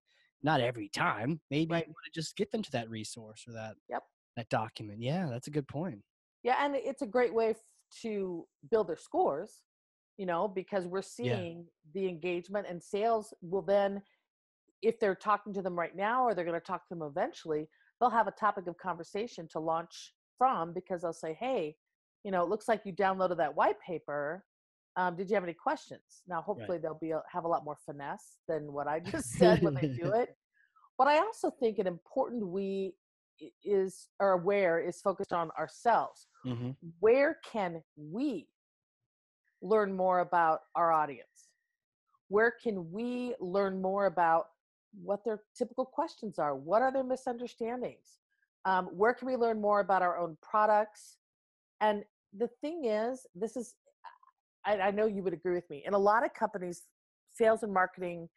[SPEAKER 1] not every time. Maybe you want to just get them to that resource or that document. Yeah, that's a good point.
[SPEAKER 2] Yeah, and it's a great way to build their scores, because we're seeing the engagement, and sales will then, if they're talking to them right now or they're going to talk to them eventually, they'll have a topic of conversation to launch from, because they'll say, hey, it looks like you downloaded that white paper. Did you have any questions? Now, hopefully they'll have a lot more finesse than what I just said when they do it. But I also think an important is focused on ourselves.
[SPEAKER 1] Mm-hmm.
[SPEAKER 2] Where can we learn more about our audience? Where can we learn more about what their typical questions are? What are their misunderstandings? Where can we learn more about our own products? And the thing is, I know you would agree with me. In a lot of companies, sales and marketing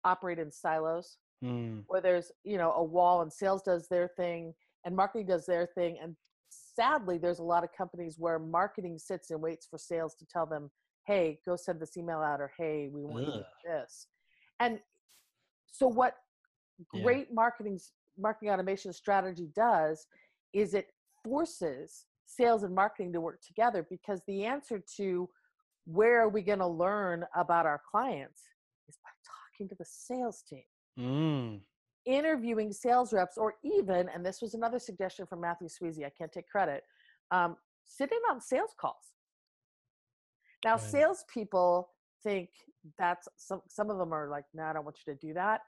[SPEAKER 2] operate in silos, where there's, a wall, and sales does their thing and marketing does their thing. And sadly, there's a lot of companies where marketing sits and waits for sales to tell them, hey, go send this email out, or hey, we want you to do this. And so what great marketing automation strategy does is it forces sales and marketing to work together, because the answer to where are we going to learn about our clients is by talking to the sales team. Interviewing sales reps, or even, and this was another suggestion from Matthew Sweezy, I can't take credit, sitting on sales calls. Now, salespeople think that's some of them are like, no, I don't want you to do that.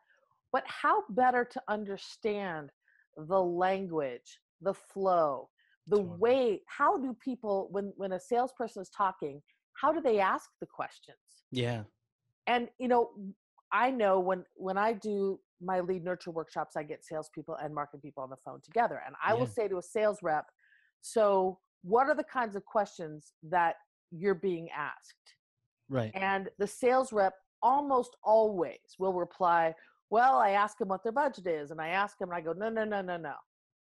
[SPEAKER 2] But how better to understand the language, the flow, the way, how do people, when a salesperson is talking, how do they ask the questions?
[SPEAKER 1] Yeah.
[SPEAKER 2] And, I know when I do my lead nurture workshops, I get salespeople and marketing people on the phone together. And I will say to a sales rep, so what are the kinds of questions that you're being asked?
[SPEAKER 1] Right.
[SPEAKER 2] And the sales rep almost always will reply, well, I ask them what their budget is. And I ask them, and I go, no.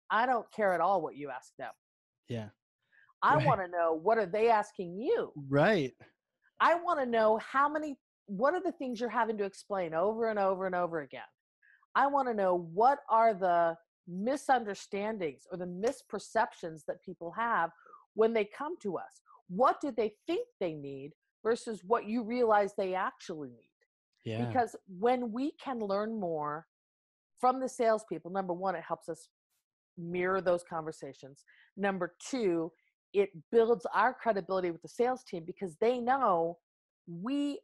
[SPEAKER 2] I don't care at all what you ask them.
[SPEAKER 1] Yeah.
[SPEAKER 2] I want to know, what are they asking you?
[SPEAKER 1] Right.
[SPEAKER 2] I want to know what are the things you're having to explain over and over and over again? I want to know, what are the misunderstandings or the misperceptions that people have when they come to us? What do they think they need versus what you realize they actually need? Yeah. Because when we can learn more from the salespeople, number one, it helps us mirror those conversations. Number two, it builds our credibility with the sales team, because they know we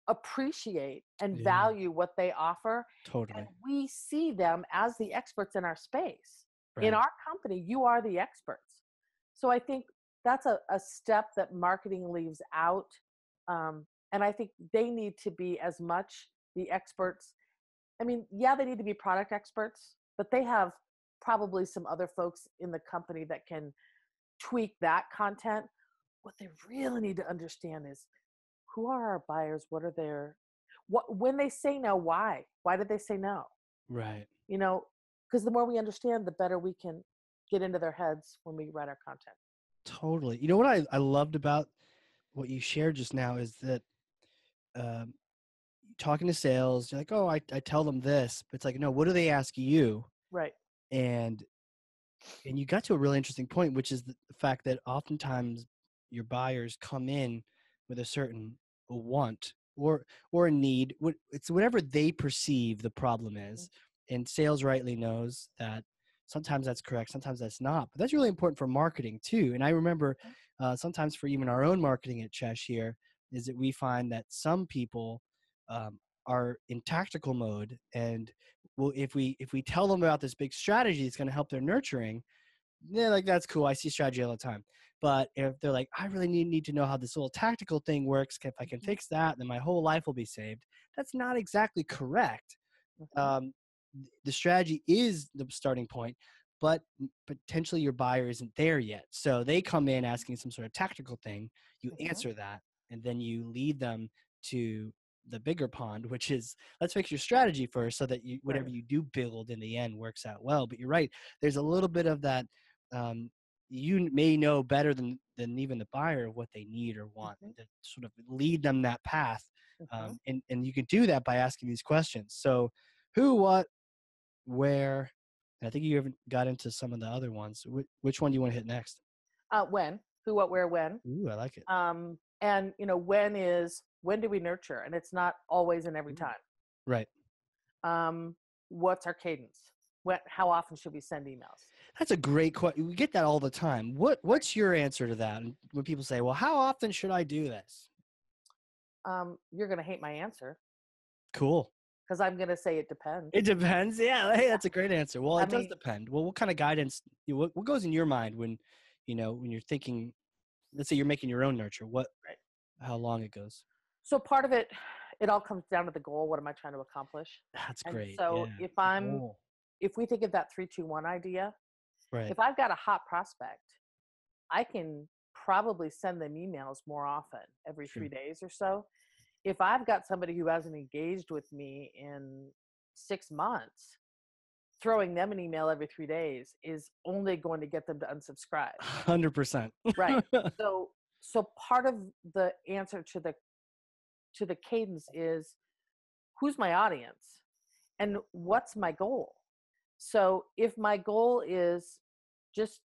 [SPEAKER 2] appreciate and value what they offer.
[SPEAKER 1] Totally.
[SPEAKER 2] And we see them as the experts in our space. Right. In our company, you are the experts. So I think that's a step that marketing leaves out. And I think they need to be as much the experts. I mean, they need to be product experts, but they have probably some other folks in the company that can tweak that content. What they really need to understand is, who are our buyers? When they say no, why? Why did they say no?
[SPEAKER 1] Right.
[SPEAKER 2] Because the more we understand, the better we can get into their heads when we write our content.
[SPEAKER 1] Totally. You know what I loved about what you shared just now is that talking to sales, you're like, oh, I tell them this, but it's like, no, what do they ask you?
[SPEAKER 2] Right.
[SPEAKER 1] And you got to a really interesting point, which is the fact that oftentimes your buyers come in with a certain want or a need. It's whatever they perceive the problem is. And sales rightly knows that sometimes that's correct, sometimes that's not. But that's really important for marketing too. And I remember sometimes for even our own marketing at Cheshire is that we find that some people are in tactical mode, and if we tell them about this big strategy that's going to help their nurturing, they're like, that's cool, I see strategy all the time. But if they're like, I really need to know how this little tactical thing works, if I can fix that, then my whole life will be saved. That's not exactly correct. The strategy is the starting point, but potentially your buyer isn't there yet. So they come in asking some sort of tactical thing, you answer that, and then you lead them to the bigger pond, which is, let's fix your strategy first so that whatever you do build in the end works out well. But you're right, there's a little bit of that. You may know better than even the buyer what they need or want, to sort of lead them that path. And you can do that by asking these questions. So who, what, where, and I think you haven't got into some of the other ones. Which one do you want to hit next?
[SPEAKER 2] When, who, what, where, when.
[SPEAKER 1] Ooh, I like it.
[SPEAKER 2] And when do we nurture? And it's not always and every time.
[SPEAKER 1] Right.
[SPEAKER 2] What's our cadence? How often should we send emails?
[SPEAKER 1] That's a great question. We get that all the time. What's your answer to that? When people say, well, how often should I do this?
[SPEAKER 2] You're going to hate my answer.
[SPEAKER 1] Cool.
[SPEAKER 2] Because I'm going to say it depends.
[SPEAKER 1] It depends. Yeah. Hey, that's a great answer. Well, it does depend. Well, what kind of guidance, what goes in your mind when you're thinking, let's say you're making your own nurture, how long it goes?
[SPEAKER 2] So part of it all comes down to the goal. What am I trying to accomplish?
[SPEAKER 1] That's
[SPEAKER 2] and
[SPEAKER 1] great.
[SPEAKER 2] So
[SPEAKER 1] yeah.
[SPEAKER 2] if we think of that 3-2-1 idea,
[SPEAKER 1] right.
[SPEAKER 2] If I've got a hot prospect, I can probably send them emails more often, every 3 days or so. If I've got somebody who hasn't engaged with me in 6 months, throwing them an email every 3 days is only going to get them to unsubscribe.
[SPEAKER 1] 100%.
[SPEAKER 2] Right. So part of the answer to the cadence is, who's my audience and what's my goal? So if my goal is just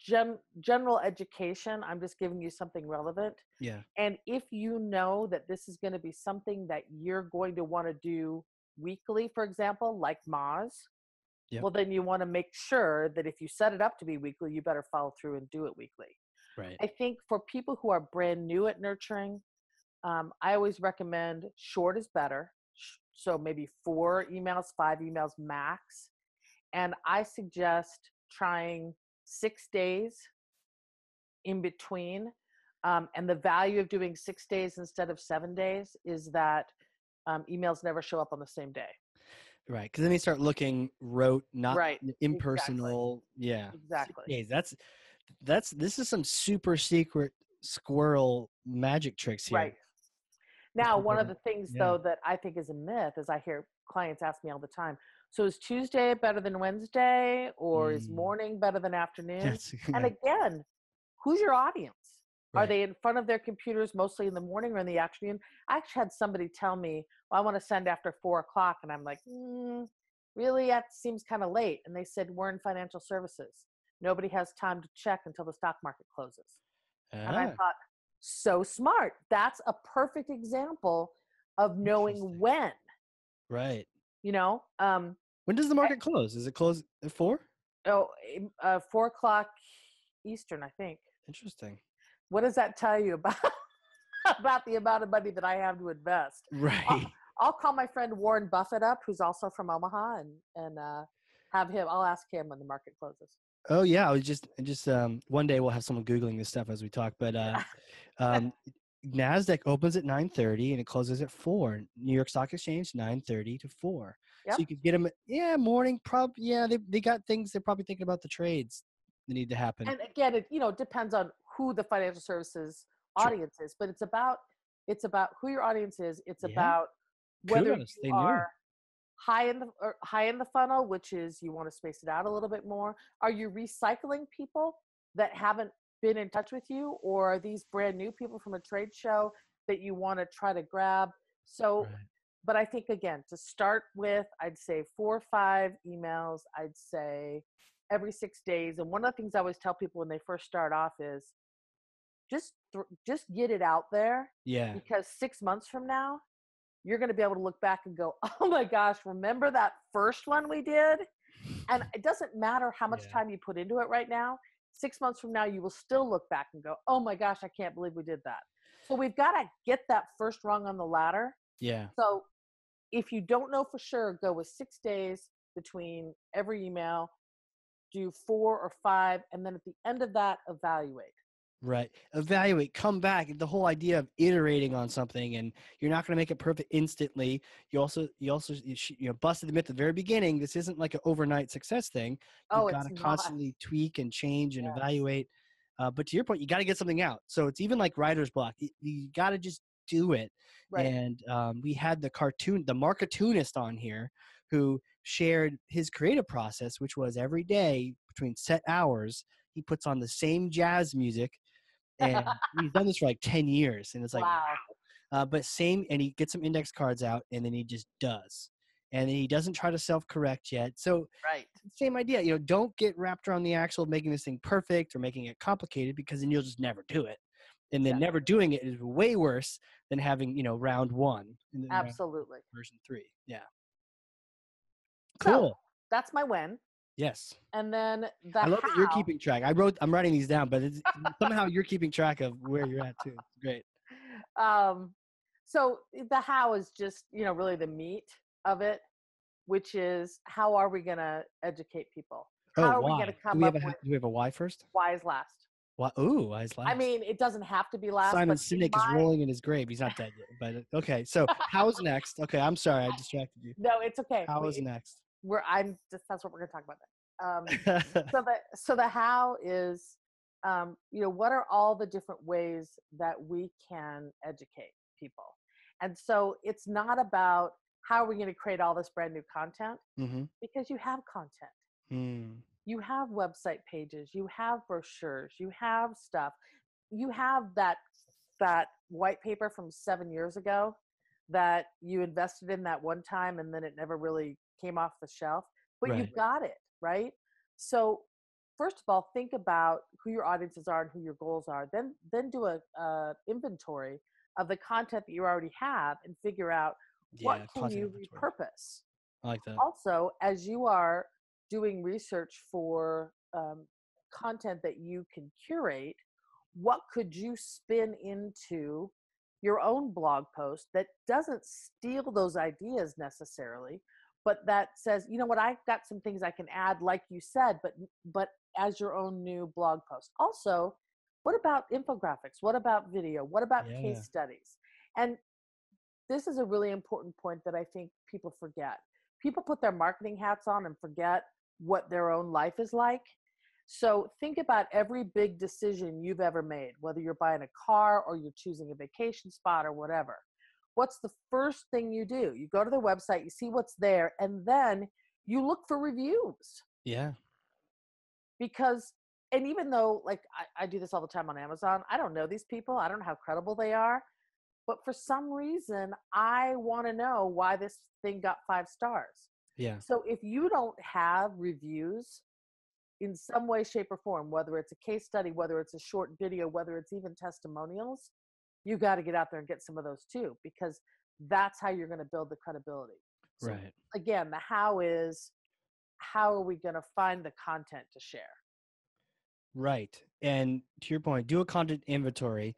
[SPEAKER 2] general education, I'm just giving you something relevant.
[SPEAKER 1] Yeah.
[SPEAKER 2] And if you know that this is going to be something that you're going to want to do weekly, for example, like Moz, well, then you want to make sure that if you set it up to be weekly, you better follow through and do it weekly.
[SPEAKER 1] Right.
[SPEAKER 2] I think for people who are brand new at nurturing, I always recommend short is better. So maybe 4 emails, 5 emails max. And I suggest trying 6 days in between. And the value of doing 6 days instead of 7 days is that emails never show up on the same day.
[SPEAKER 1] Right. Because then they start looking rote, not impersonal.
[SPEAKER 2] Exactly.
[SPEAKER 1] Yeah.
[SPEAKER 2] Exactly.
[SPEAKER 1] 6 days. This is some super secret squirrel magic tricks here.
[SPEAKER 2] Right. Now, one of the things, though, that I think is a myth is I hear clients ask me all the time, so is Tuesday better than Wednesday, or is morning better than afternoon? And again, who's your audience? Right. Are they in front of their computers mostly in the morning or in the afternoon? I actually had somebody tell me, well, I want to send after 4 o'clock. And I'm like, really? That seems kind of late. And they said, we're in financial services. Nobody has time to check until the stock market closes. And I thought, so smart. That's a perfect example of knowing when.
[SPEAKER 1] Right.
[SPEAKER 2] When
[SPEAKER 1] does the market close? Does it close at 4?
[SPEAKER 2] 4 o'clock Eastern, I think.
[SPEAKER 1] Interesting.
[SPEAKER 2] What does that tell you about the amount of money that I have to invest?
[SPEAKER 1] Right.
[SPEAKER 2] I'll call my friend Warren Buffett up, who's also from Omaha, and have him. I'll ask him when the market closes.
[SPEAKER 1] Oh yeah, I was just one day we'll have someone Googling this stuff as we talk, but NASDAQ opens at 9:30 and it closes at 4. New York Stock Exchange 9:30 to 4. Yep. So you could get them. Morning. They got things. They're probably thinking about the trades that need to happen.
[SPEAKER 2] And again, it depends on who the financial services audience is, but it's about who your audience is. It's about whether you are high in the funnel, which is you want to space it out a little bit more. Are you recycling people that haven't been in touch with you, or are these brand new people from a trade show that you want to try to grab? So, but I think, again, to start with, I'd say 4 or 5 emails, I'd say every 6 days. And one of the things I always tell people when they first start off is just get it out there.
[SPEAKER 1] Yeah.
[SPEAKER 2] Because 6 months from now, you're going to be able to look back and go, oh my gosh, remember that first one we did? And it doesn't matter how much time you put into it right now. 6 months from now, you will still look back and go, oh my gosh, I can't believe we did that. So we've got to get that first rung on the ladder.
[SPEAKER 1] Yeah.
[SPEAKER 2] So if you don't know for sure, go with 6 days between every email, do 4 or 5, and then at the end of that, evaluate.
[SPEAKER 1] Right. Evaluate, come back. The whole idea of iterating on something, and you're not going to make it perfect instantly. You also busted the myth at the very beginning. This isn't like an overnight success thing. You've got to constantly tweak and change and evaluate. But to your point, you got to get something out. So it's even like writer's block. You got to just do it.
[SPEAKER 2] Right.
[SPEAKER 1] And we had the Marketoonist on here who shared his creative process, which was every day between set hours, he puts on the same jazz music. And he's done this for like 10 years. And it's like, wow. But and he gets some index cards out and then he just does. And he doesn't try to self-correct yet. So same idea, don't get wrapped around the axle of making this thing perfect or making it complicated, because then you'll just never do it. And then never doing it is way worse than having, round 1. And then
[SPEAKER 2] absolutely.
[SPEAKER 1] Version 3. Yeah. Cool.
[SPEAKER 2] So, that's my when.
[SPEAKER 1] Yes.
[SPEAKER 2] And then the
[SPEAKER 1] I love that you're
[SPEAKER 2] how.
[SPEAKER 1] keeping track. I'm writing these down, but somehow you're keeping track of where you're at too. It's great.
[SPEAKER 2] So the how is just, really the meat of it, which is how are we going to educate people?
[SPEAKER 1] Oh,
[SPEAKER 2] How are we going
[SPEAKER 1] why?
[SPEAKER 2] to come up with
[SPEAKER 1] Do we have a why first?
[SPEAKER 2] why is last?
[SPEAKER 1] Why? Ooh, why is
[SPEAKER 2] I
[SPEAKER 1] last?
[SPEAKER 2] mean, it doesn't have to be last,
[SPEAKER 1] Simon
[SPEAKER 2] but in
[SPEAKER 1] Sinek is
[SPEAKER 2] my
[SPEAKER 1] rolling in his grave. He's not dead yet, but okay. So how's next? Okay, I'm sorry, I distracted you.
[SPEAKER 2] no, it's okay.
[SPEAKER 1] How is next?
[SPEAKER 2] That's what we're going to talk about so the how is, what are all the different ways that we can educate people? And so it's not about how are we going to create all this brand new content, because you have content. You have website pages, you have brochures, you have stuff. You have that white paper from 7 years ago that you invested in that one time and then it never really came off the shelf, but
[SPEAKER 1] Right.
[SPEAKER 2] you've got it, right? So first of all, think about who your audiences are and who your goals are. Then do a inventory of the content that you already have and figure out what can you repurpose.
[SPEAKER 1] I like that.
[SPEAKER 2] Also, as you are doing research for content that you can curate, what could you spin into your own blog post that doesn't steal those ideas necessarily, but that says, you know what, I've got some things I can add, like you said, but as your own new blog post. Also, what about infographics? What about video? What about case studies? And this is a really important point that I think people forget. People put their marketing hats on and forget what their own life is like. So think about every big decision you've ever made, whether you're buying a car or you're choosing a vacation spot or whatever. What's the first thing you do? You go to the website, you see what's there, and then you look for reviews.
[SPEAKER 1] Yeah.
[SPEAKER 2] Because, and even though like I do this all the time on Amazon, I don't know these people. I don't know how credible they are. But for some reason, I want to know why this thing got 5 stars.
[SPEAKER 1] Yeah.
[SPEAKER 2] So if you don't have reviews in some way, shape, or form, whether it's a case study, whether it's a short video, whether it's even testimonials, you got to get out there and get some of those too, because that's how you're going to build the credibility. So
[SPEAKER 1] right.
[SPEAKER 2] Again, the how is, how are we going to find the content to share?
[SPEAKER 1] Right. And to your point, do a content inventory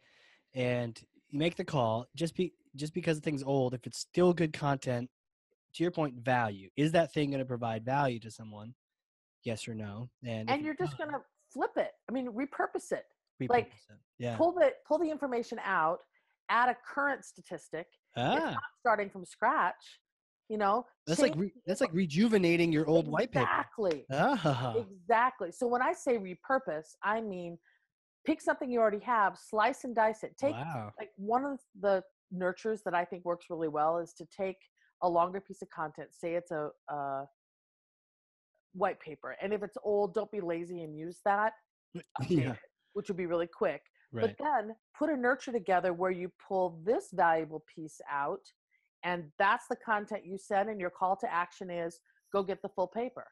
[SPEAKER 1] and you make the call. Just because the thing's old, if it's still good content, to your point, value. Is that thing going to provide value to someone? Yes or no? And
[SPEAKER 2] you're just going to flip it. I mean, repurpose it.
[SPEAKER 1] Yeah.
[SPEAKER 2] Pull the information out, add a current statistic. It's not starting from scratch.
[SPEAKER 1] That's like rejuvenating your old white paper.
[SPEAKER 2] Exactly. So when I say repurpose, I mean pick something you already have, slice and dice it. Like one of the nurtures that I think works really well is to take a longer piece of content. Say it's a white paper, and if it's old, don't be lazy and use that. Update it, which would be really quick. Right. But then put a nurture together where you pull this valuable piece out, and that's the content you send, and your call to action is go get the full paper.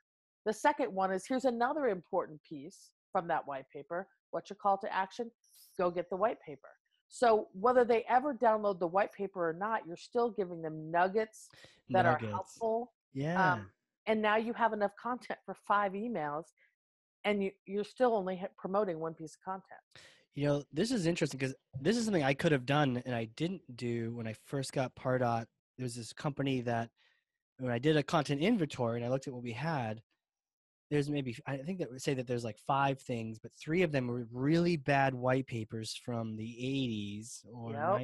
[SPEAKER 2] The second one is here's another important piece from that white paper. What's your call to action? Go get the white paper. So whether they ever download the white paper or not, you're still giving them nuggets that are helpful.
[SPEAKER 1] Yeah.
[SPEAKER 2] And now you have enough content for 5 emails, and you're still only promoting one piece of content.
[SPEAKER 1] This is interesting because this is something I could have done and I didn't do when I first got Pardot. There was this company that when I did a content inventory and I looked at what we had, there's I think that would say that there's like 5 things, but 3 of them were really bad white papers from the 80s or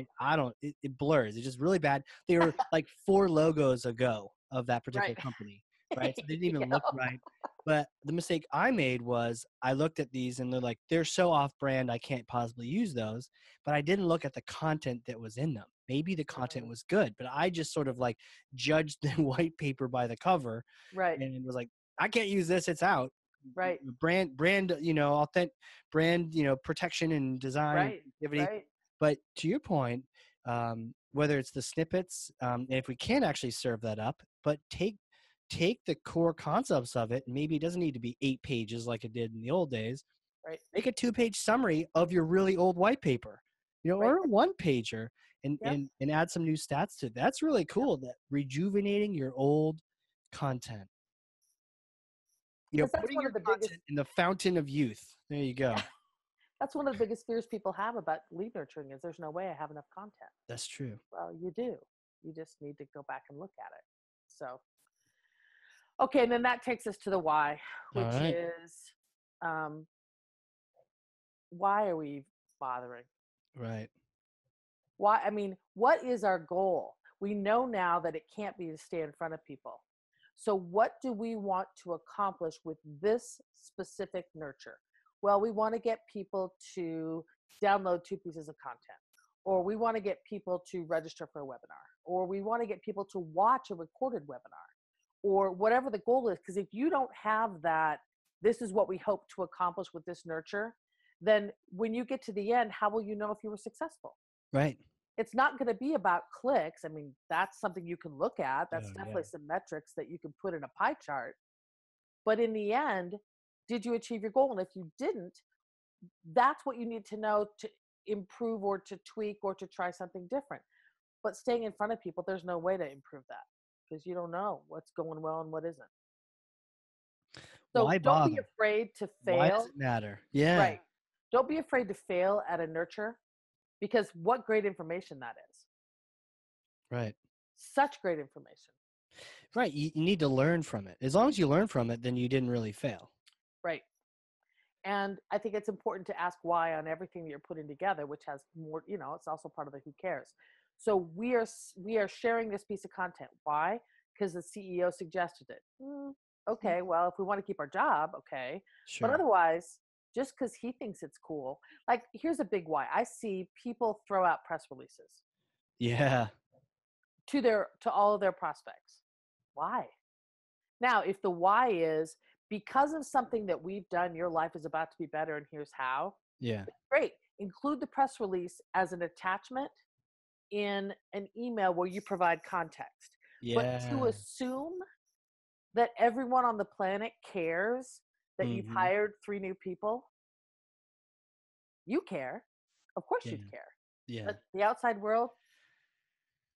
[SPEAKER 1] it blurs. It's just really bad. They were like 4 logos ago of that particular company, right? So they didn't even look right. But the mistake I made was I looked at these and they're so off brand, I can't possibly use those. But I didn't look at the content that was in them. Maybe the content was good, but I just sort of judged the white paper by the cover.
[SPEAKER 2] Right.
[SPEAKER 1] And it was like, I can't use this. It's out.
[SPEAKER 2] Right.
[SPEAKER 1] Brand, authentic brand, protection and design activity. Right. But to your point, whether it's the snippets, and if we can actually serve that up, but take the core concepts of it. And maybe it doesn't need to be 8 pages like it did in the old days.
[SPEAKER 2] Right.
[SPEAKER 1] Make a 2-page summary of your really old white paper, or a 1-pager and add some new stats to it. That's really cool. That rejuvenating your old content. You know,
[SPEAKER 2] That's
[SPEAKER 1] putting
[SPEAKER 2] one
[SPEAKER 1] your
[SPEAKER 2] of the biggest.
[SPEAKER 1] content in the fountain of youth. There you go.
[SPEAKER 2] That's one of the biggest fears people have about lead nurturing is there's no way I have enough content.
[SPEAKER 1] That's true.
[SPEAKER 2] Well, you do. You just need to go back and look at it. So, okay, and then that takes us to the why, which is why are we bothering?
[SPEAKER 1] Right.
[SPEAKER 2] Why? I mean, what is our goal? We know now that it can't be to stay in front of people. So, what do we want to accomplish with this specific nurture? Well, we want to get people to download 2 pieces of content, or we want to get people to register for a webinar, or we want to get people to watch a recorded webinar, or whatever the goal is. Because if you don't have that, this is what we hope to accomplish with this nurture, then when you get to the end, how will you know if you were successful?
[SPEAKER 1] Right.
[SPEAKER 2] It's not going to be about clicks. I mean, that's something you can look at. That's definitely some metrics that you can put in a pie chart. But in the end, did you achieve your goal? And if you didn't, that's what you need to know to improve or to tweak or to try something different. But staying in front of people, there's no way to improve that because you don't know what's going well and what isn't. So
[SPEAKER 1] Why
[SPEAKER 2] don't
[SPEAKER 1] bother?
[SPEAKER 2] be afraid to fail.
[SPEAKER 1] Why does it matter? Yeah.
[SPEAKER 2] Right. Don't be afraid to fail at a nurture because what great information that is.
[SPEAKER 1] Right.
[SPEAKER 2] Such great information.
[SPEAKER 1] Right. You need to learn from it. As long as you learn from it, then you didn't really fail.
[SPEAKER 2] Right. And I think it's important to ask why on everything that you're putting together, which has more, it's also part of the who cares. So we are sharing this piece of content. Why? Because the CEO suggested it. Okay, well, if we want to keep our job, okay.
[SPEAKER 1] Sure.
[SPEAKER 2] But otherwise, just because he thinks it's cool, like here's a big why. I see people throw out press releases.
[SPEAKER 1] Yeah.
[SPEAKER 2] To all of their prospects. Why? Now, if the why is because of something that we've done, your life is about to be better and here's how.
[SPEAKER 1] Yeah.
[SPEAKER 2] Great. Include the press release as an attachment in an email where you provide context.
[SPEAKER 1] Yeah.
[SPEAKER 2] But to assume that everyone on the planet cares that you've hired 3 new people, you care. Of course you care.
[SPEAKER 1] Yeah.
[SPEAKER 2] But the outside world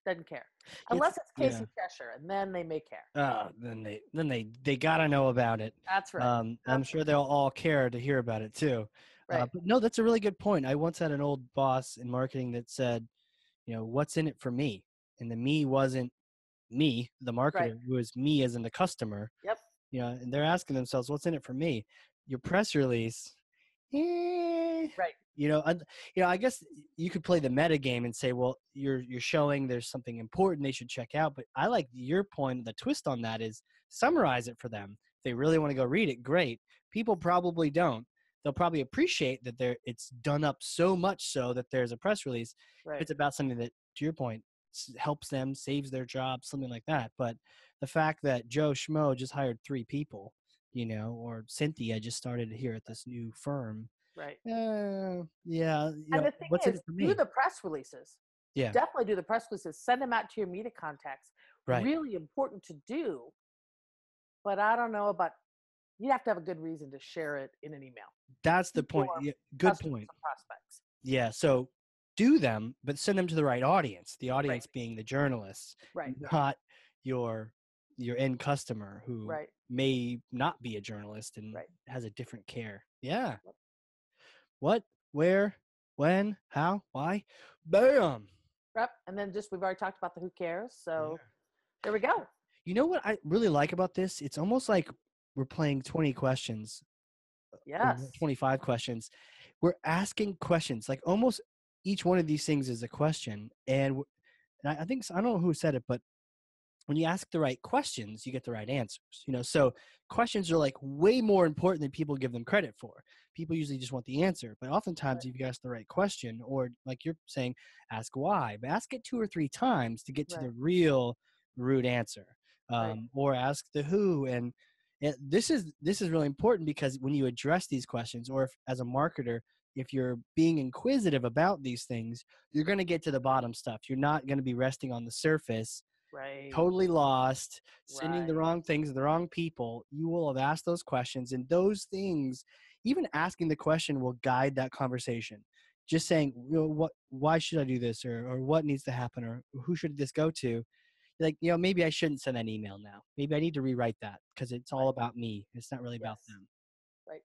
[SPEAKER 2] doesn't care. Unless it's Casey Cheshire, and then they may care.
[SPEAKER 1] Then they gotta know about it.
[SPEAKER 2] That's right.
[SPEAKER 1] I'm sure they'll all care to hear about it too.
[SPEAKER 2] Right.
[SPEAKER 1] But no, that's a really good point. I once had an old boss in marketing that said, what's in it for me? And the me wasn't me, the marketer.
[SPEAKER 2] Right.
[SPEAKER 1] It was me as in the customer.
[SPEAKER 2] Yep.
[SPEAKER 1] And they're asking themselves, what's in it for me? Your press release.
[SPEAKER 2] Right.
[SPEAKER 1] I guess you could play the meta game and say, well, you're showing there's something important they should check out. But I like your point. The twist on that is summarize it for them. If they really want to go read it, great. People probably don't. They'll probably appreciate that it's done up so much so that there's a press release.
[SPEAKER 2] Right.
[SPEAKER 1] It's about something that, to your point, helps them, saves their job, something like that. But the fact that Joe Schmo just hired 3 people, or Cynthia just started here at this new firm.
[SPEAKER 2] Right.
[SPEAKER 1] Yeah.
[SPEAKER 2] And the thing
[SPEAKER 1] what's
[SPEAKER 2] is,
[SPEAKER 1] in it for me?
[SPEAKER 2] do the press releases.
[SPEAKER 1] Yeah.
[SPEAKER 2] Definitely do the press releases. Send them out to your media contacts.
[SPEAKER 1] Right.
[SPEAKER 2] Really important to do. But I don't know about, you have to have a good reason to share it in an email.
[SPEAKER 1] That's the point. Yeah, good point.
[SPEAKER 2] Prospects.
[SPEAKER 1] Yeah. So do them, but send them to the right audience. The audience being the journalists, not your end customer who may not be a journalist and has a different care. Yeah. Yep. What, where, when, how, why? Bam.
[SPEAKER 2] Yep. And then we've already talked about the who cares. So there we go.
[SPEAKER 1] You know what I really like about this? It's almost like we're playing 20 questions.
[SPEAKER 2] Yes.
[SPEAKER 1] 25 questions. We're asking questions. Like almost each one of these things is a question. And I think, I don't know who said it, but when you ask the right questions, you get the right answers. So questions are like way more important than people give them credit for. People usually just want the answer, but oftentimes if you ask the right question, or like you're saying, ask why, but ask it 2 or 3 times to get to the real root answer, or ask the who. And this is really important because when you address these questions, or if, as a marketer, if you're being inquisitive about these things, you're going to get to the bottom stuff. You're not going to be resting on the surface.
[SPEAKER 2] Right.
[SPEAKER 1] Totally lost, sending the wrong things to the wrong people. You will have asked those questions, and those things, even asking the question, will guide that conversation. Just saying, why should I do this, or what needs to happen, or who should this go to? like, maybe I shouldn't send an email now. Maybe I need to rewrite that because it's all about me. It's not really about them.
[SPEAKER 2] Right.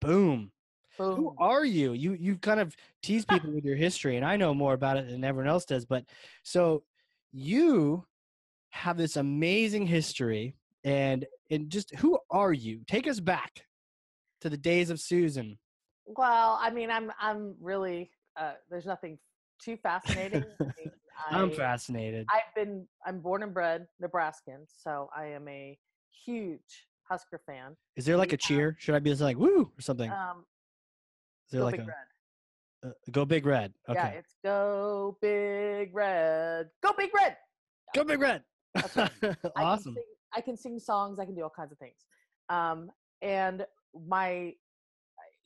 [SPEAKER 1] Boom. Who
[SPEAKER 2] Boom.
[SPEAKER 1] are you? You kind of tease people with your history, and I know more about it than everyone else does. But so you have this amazing history, and just who are you? Take us back to the days of Susan.
[SPEAKER 2] Well, I mean, I'm really there's nothing too fascinating. I mean,
[SPEAKER 1] I'm fascinated.
[SPEAKER 2] I'm born and bred Nebraskan, so I am a huge Husker fan.
[SPEAKER 1] Is there like a cheer? Should I be like woo or something? Is there
[SPEAKER 2] Go
[SPEAKER 1] like
[SPEAKER 2] Big Red.
[SPEAKER 1] Go Big Red? Okay.
[SPEAKER 2] Yeah, it's Go Big Red. Go Big Red.
[SPEAKER 1] Go Big Red.
[SPEAKER 2] That's right.
[SPEAKER 1] Awesome.
[SPEAKER 2] I can sing songs. I can do all kinds of things. And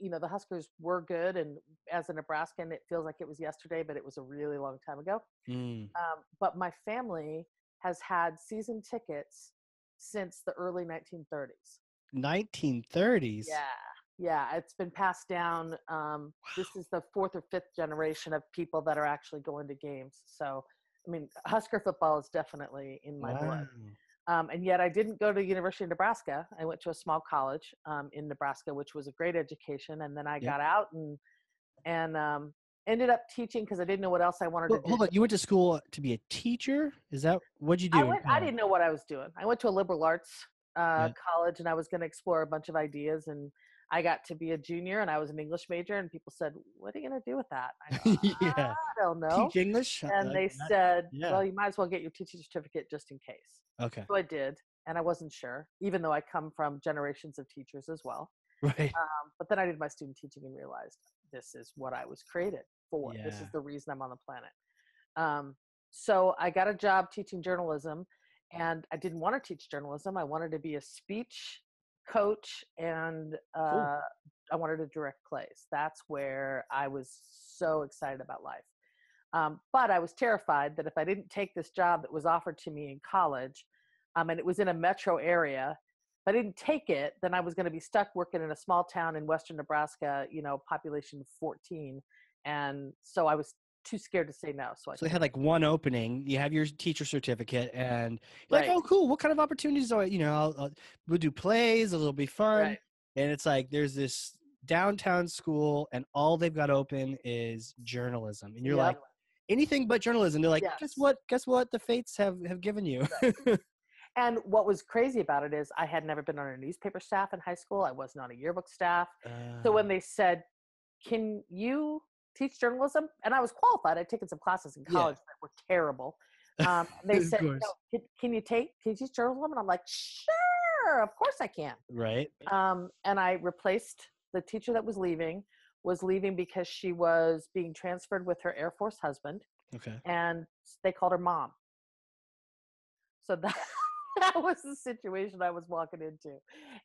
[SPEAKER 2] the Huskers were good. And as a Nebraskan, it feels like it was yesterday, but it was a really long time ago. But my family has had season tickets since the early 1930s.
[SPEAKER 1] 1930s?
[SPEAKER 2] Yeah. It's been passed down. This is the fourth or fifth generation of people that are actually going to games. So, I mean, Husker football is definitely in my blood. And yet I didn't go to the University of Nebraska. I went to a small college in Nebraska, which was a great education. And then I got out and ended up teaching because I didn't know what else I wanted to do.
[SPEAKER 1] Hold on, you went to school to be a teacher? Is that what'd you do?
[SPEAKER 2] I didn't know what I was doing. I went to a liberal arts college, and I was going to explore a bunch of ideas. And I got to be a junior, and I was an English major. And people said, "What are you going to do with that?" I go, I don't know.
[SPEAKER 1] Teach English?
[SPEAKER 2] And they said, "Well, you might as well get your teaching certificate just in case."
[SPEAKER 1] Okay.
[SPEAKER 2] So I did, and I wasn't sure, even though I come from generations of teachers as well.
[SPEAKER 1] Right.
[SPEAKER 2] But then I did my student teaching and realized this is what I was created for.
[SPEAKER 1] Yeah.
[SPEAKER 2] This is the reason I'm on the planet. So I got a job teaching journalism, and I didn't want to teach journalism. I wanted to be a speech coach, and
[SPEAKER 1] Cool.
[SPEAKER 2] I wanted to direct plays. That's where I was so excited about life. But I was terrified that if I didn't take this job that was offered to me in college, and it was in a metro area, if I didn't take it, then I was going to be stuck working in a small town in western Nebraska, population 14. And so I was too scared to say no. So
[SPEAKER 1] they had like one opening. You have your teacher certificate, and you're like, oh, cool. What kind of opportunities are, we'll do plays. It'll be fun.
[SPEAKER 2] Right.
[SPEAKER 1] And it's like, there's this downtown school, and all they've got open is journalism. And you're like, anything but journalism. They're like, guess what? The fates have given you.
[SPEAKER 2] Right. And what was crazy about it is I had never been on a newspaper staff in high school. I wasn't on a yearbook staff. So when they said, can you teach journalism? And I was qualified. I'd taken some classes in college that were terrible. They said, can you teach journalism? And I'm like, sure, of course I can.
[SPEAKER 1] Right.
[SPEAKER 2] And I replaced the teacher that was leaving because she was being transferred with her Air Force husband.
[SPEAKER 1] Okay.
[SPEAKER 2] And they called her mom. So that was the situation I was walking into.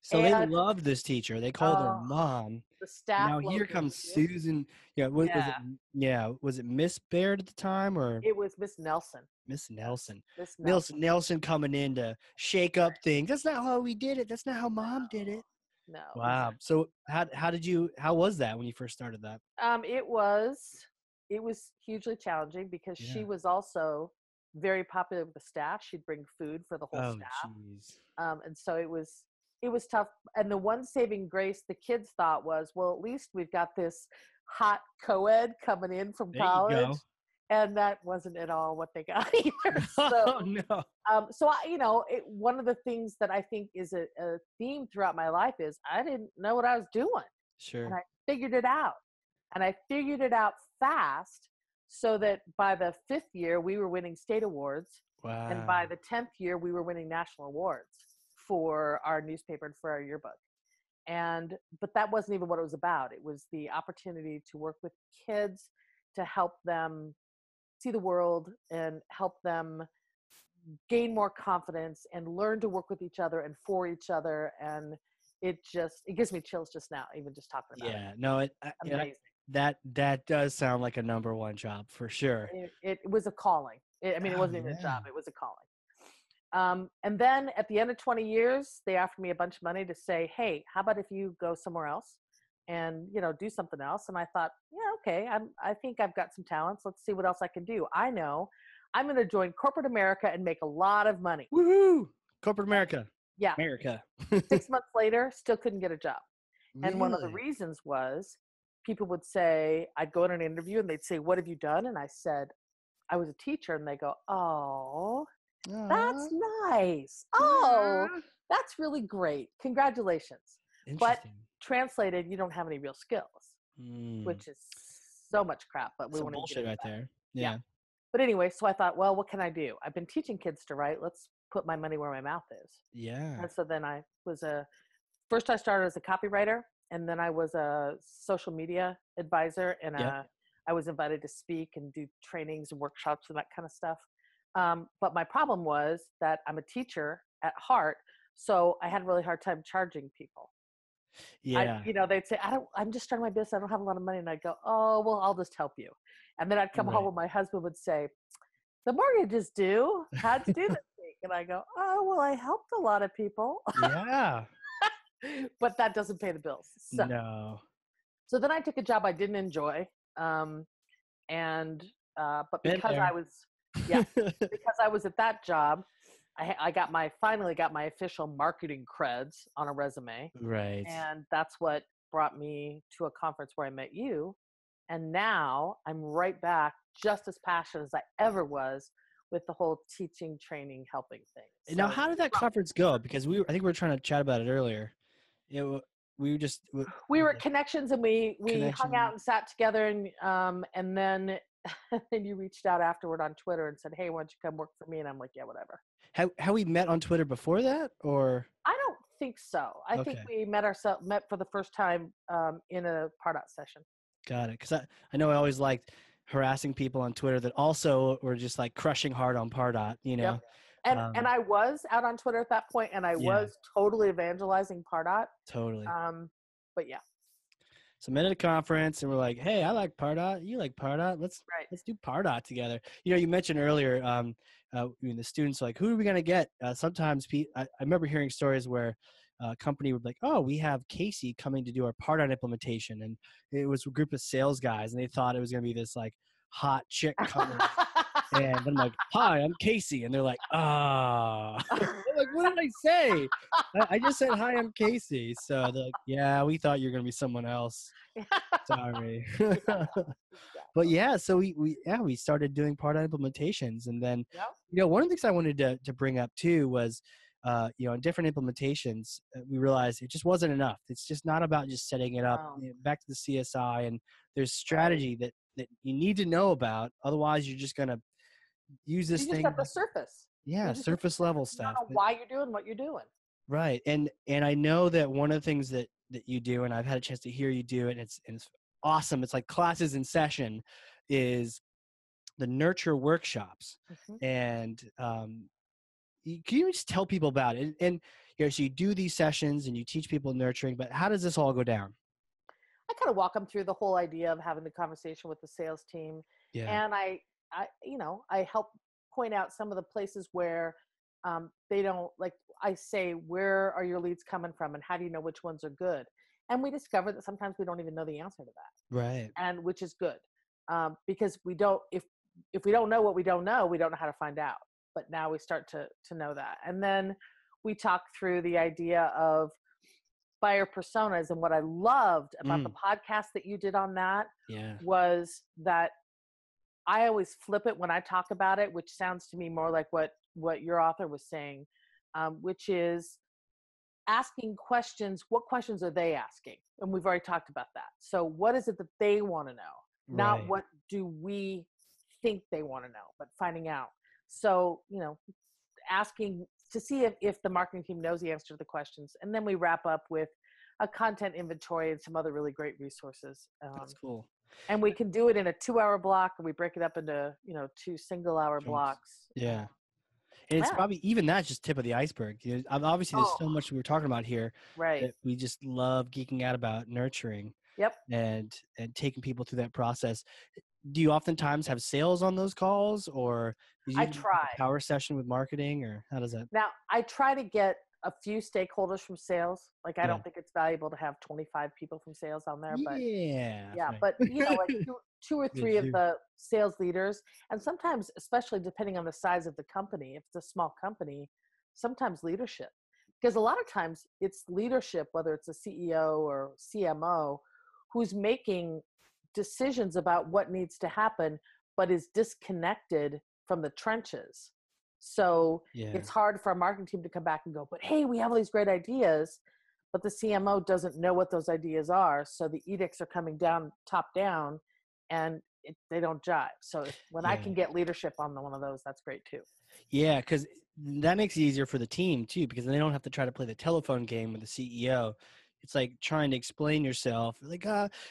[SPEAKER 1] So they loved this teacher. They called her mom.
[SPEAKER 2] The staff.
[SPEAKER 1] Now here comes Susan. Was it Miss Baird at the time, or
[SPEAKER 2] it was Miss Nelson?
[SPEAKER 1] Miss Nelson. Miss Nelson coming in to shake up things. That's not how we did it. That's not how Mom did it.
[SPEAKER 2] No.
[SPEAKER 1] Wow. So how was that when you first started that?
[SPEAKER 2] It was hugely challenging because she was also very popular with the staff. She'd bring food for the whole staff. Geez. And so it was tough. And the one saving grace the kids thought was, well, at least we've got this hot co-ed coming in from college. And that wasn't at all what they got either. So,
[SPEAKER 1] no.
[SPEAKER 2] So one of the things that I think is a theme throughout my life is I didn't know what I was doing.
[SPEAKER 1] Sure.
[SPEAKER 2] And I figured it out. And I figured it out fast, so that by the 5th year, we were winning state awards.
[SPEAKER 1] Wow.
[SPEAKER 2] And by the 10th year, we were winning national awards for our newspaper and for our yearbook. But that wasn't even what it was about. It was the opportunity to work with kids, to help them see the world and help them gain more confidence and learn to work with each other and for each other. And it gives me chills just now, even just talking about it.
[SPEAKER 1] Yeah, no,
[SPEAKER 2] amazing.
[SPEAKER 1] That does sound like a number one job for sure.
[SPEAKER 2] It was a calling. It wasn't even a job. It was a calling. And then at the end of 20 years, they offered me a bunch of money to say, hey, how about if you go somewhere else and, do something else? And I thought, yeah, okay, I think I've got some talents. Let's see what else I can do. I know I'm going to join corporate America and make a lot of money.
[SPEAKER 1] Woohoo! Corporate America.
[SPEAKER 2] Yeah.
[SPEAKER 1] America.
[SPEAKER 2] 6 months later, still couldn't get a job.
[SPEAKER 1] Really?
[SPEAKER 2] And one of the reasons was people would say, I'd go in an interview and they'd say, what have you done? And I said, I was a teacher. And they go, oh, that's nice. Oh, that's really great. Congratulations. But translated, you don't have any real skills, which is so much crap. But we
[SPEAKER 1] want to bullshit right there. Yeah.
[SPEAKER 2] But anyway, so I thought, well, what can I do? I've been teaching kids to write. Let's put my money where my mouth is.
[SPEAKER 1] Yeah.
[SPEAKER 2] And so then I was first I started as a copywriter, and then I was a social media advisor, and I was invited to speak and do trainings and workshops and that kind of stuff. But my problem was that I'm a teacher at heart, so I had a really hard time charging people.
[SPEAKER 1] Yeah.
[SPEAKER 2] They'd say, I'm just starting my business. I don't have a lot of money. And I'd go, oh, well, I'll just help you. And then I'd come home and my husband would say, the mortgage is due. How'd you do this week? And I go, oh, well, I helped a lot of people.
[SPEAKER 1] Yeah.
[SPEAKER 2] But that doesn't pay the bills. So,
[SPEAKER 1] no.
[SPEAKER 2] So then I took a job I didn't enjoy. But because I was at that job, I finally got my official marketing creds on a resume.
[SPEAKER 1] Right.
[SPEAKER 2] And that's what brought me to a conference where I met you. And now I'm right back just as passionate as I ever was with the whole teaching, training, helping thing. So,
[SPEAKER 1] now, how did that conference go? Because I think we were trying to chat about it earlier. We were
[SPEAKER 2] at Connections, and we hung out and sat together, and then you reached out afterward on Twitter and said, hey, why don't you come work for me? And I'm like, yeah, whatever.
[SPEAKER 1] Have we met on Twitter before that, or?
[SPEAKER 2] I don't think so. I think we met for the first time in a Pardot session.
[SPEAKER 1] Got it. Because I know I always liked harassing people on Twitter that also were just like crushing hard on Pardot,
[SPEAKER 2] Yep. And I was out on Twitter at that point, and I was totally evangelizing Pardot.
[SPEAKER 1] Totally.
[SPEAKER 2] But yeah.
[SPEAKER 1] So met at a conference, and we're like, hey, I like Pardot. You like Pardot. Let's do Pardot together. You mentioned earlier, the students are like, who are we going to get? Sometimes I remember hearing stories where a company would be like, oh, we have Casey coming to do our Pardot implementation. And it was a group of sales guys, and they thought it was going to be this like hot chick coming. And I'm like, hi, I'm Casey. And they're like, I'm like, what did I say? I just said, hi, I'm Casey. So they're like, yeah, we thought you were going to be someone else. Sorry. But yeah, so we started doing Pardot implementations. And then, one of the things I wanted to bring up too was, in different implementations, we realized it just wasn't enough. It's just not about just setting it up. Back to the CSI, and there's strategy that you need to know about. Otherwise, you're just going to use this thing
[SPEAKER 2] at the surface.
[SPEAKER 1] Yeah, surface level stuff.
[SPEAKER 2] You don't know why you're doing what you're doing.
[SPEAKER 1] Right. And I know that one of the things that you do, and I've had a chance to hear you do it, and it's awesome. It's like classes in session, is the nurture workshops. Mm-hmm. And can you just tell people about it? And so you do these sessions and you teach people nurturing, but how does this all go down?
[SPEAKER 2] I kind of walk them through the whole idea of having the conversation with the sales team. Yeah. And I help point out some of the places where they don't, like I say, where are your leads coming from and how do you know which ones are good? And we discover that sometimes we don't even know the answer to that.
[SPEAKER 1] Right.
[SPEAKER 2] And which is good because we don't, if we don't know what we don't know how to find out. But now we start to know that. And then we talk through the idea of buyer personas. And what I loved about the podcast that you did on that was that I always flip it when I talk about it, which sounds to me more like what your author was saying, which is asking questions. What questions are they asking? And we've already talked about that. So what is it that they want to know? Right. Not what do we think they want to know, but finding out. So, asking to see if the marketing team knows the answer to the questions. And then we wrap up with a content inventory and some other really great resources.
[SPEAKER 1] That's cool.
[SPEAKER 2] And we can do it in a 2-hour block, or we break it up into, 2 single-hour blocks.
[SPEAKER 1] Yeah. And it's probably, even that's just tip of the iceberg. Obviously, there's so much we were talking about here.
[SPEAKER 2] Right.
[SPEAKER 1] That we just love geeking out about nurturing.
[SPEAKER 2] Yep.
[SPEAKER 1] And taking people through that process. Do you oftentimes have sales on those calls, or do you
[SPEAKER 2] I try
[SPEAKER 1] a power session with marketing, or how does that?
[SPEAKER 2] Now I try to get a few stakeholders from sales. Like, I don't think it's valuable to have 25 people from sales on there, but yeah,
[SPEAKER 1] Right.
[SPEAKER 2] but like two or three of the sales leaders. And sometimes, especially depending on the size of the company, if it's a small company, sometimes leadership, because a lot of times it's leadership, whether it's a CEO or CMO, who's making decisions about what needs to happen, but is disconnected from the trenches. So it's hard for our marketing team to come back and go, but hey, we have all these great ideas, but the CMO doesn't know what those ideas are. So the edicts are coming down, top down, and they don't jive. So when I can get leadership on one of those, that's great too.
[SPEAKER 1] Yeah, because that makes it easier for the team too, because they don't have to try to play the telephone game with the CEO. It's like trying to explain yourself. Like,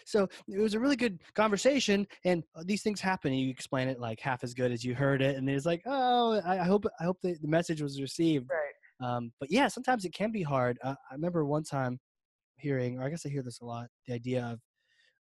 [SPEAKER 1] so it was a really good conversation, and these things happen. And you explain it like half as good as you heard it, and it's like, oh, I hope the message was received.
[SPEAKER 2] Right.
[SPEAKER 1] But yeah, sometimes it can be hard. I remember one time hearing, or I guess I hear this a lot, the idea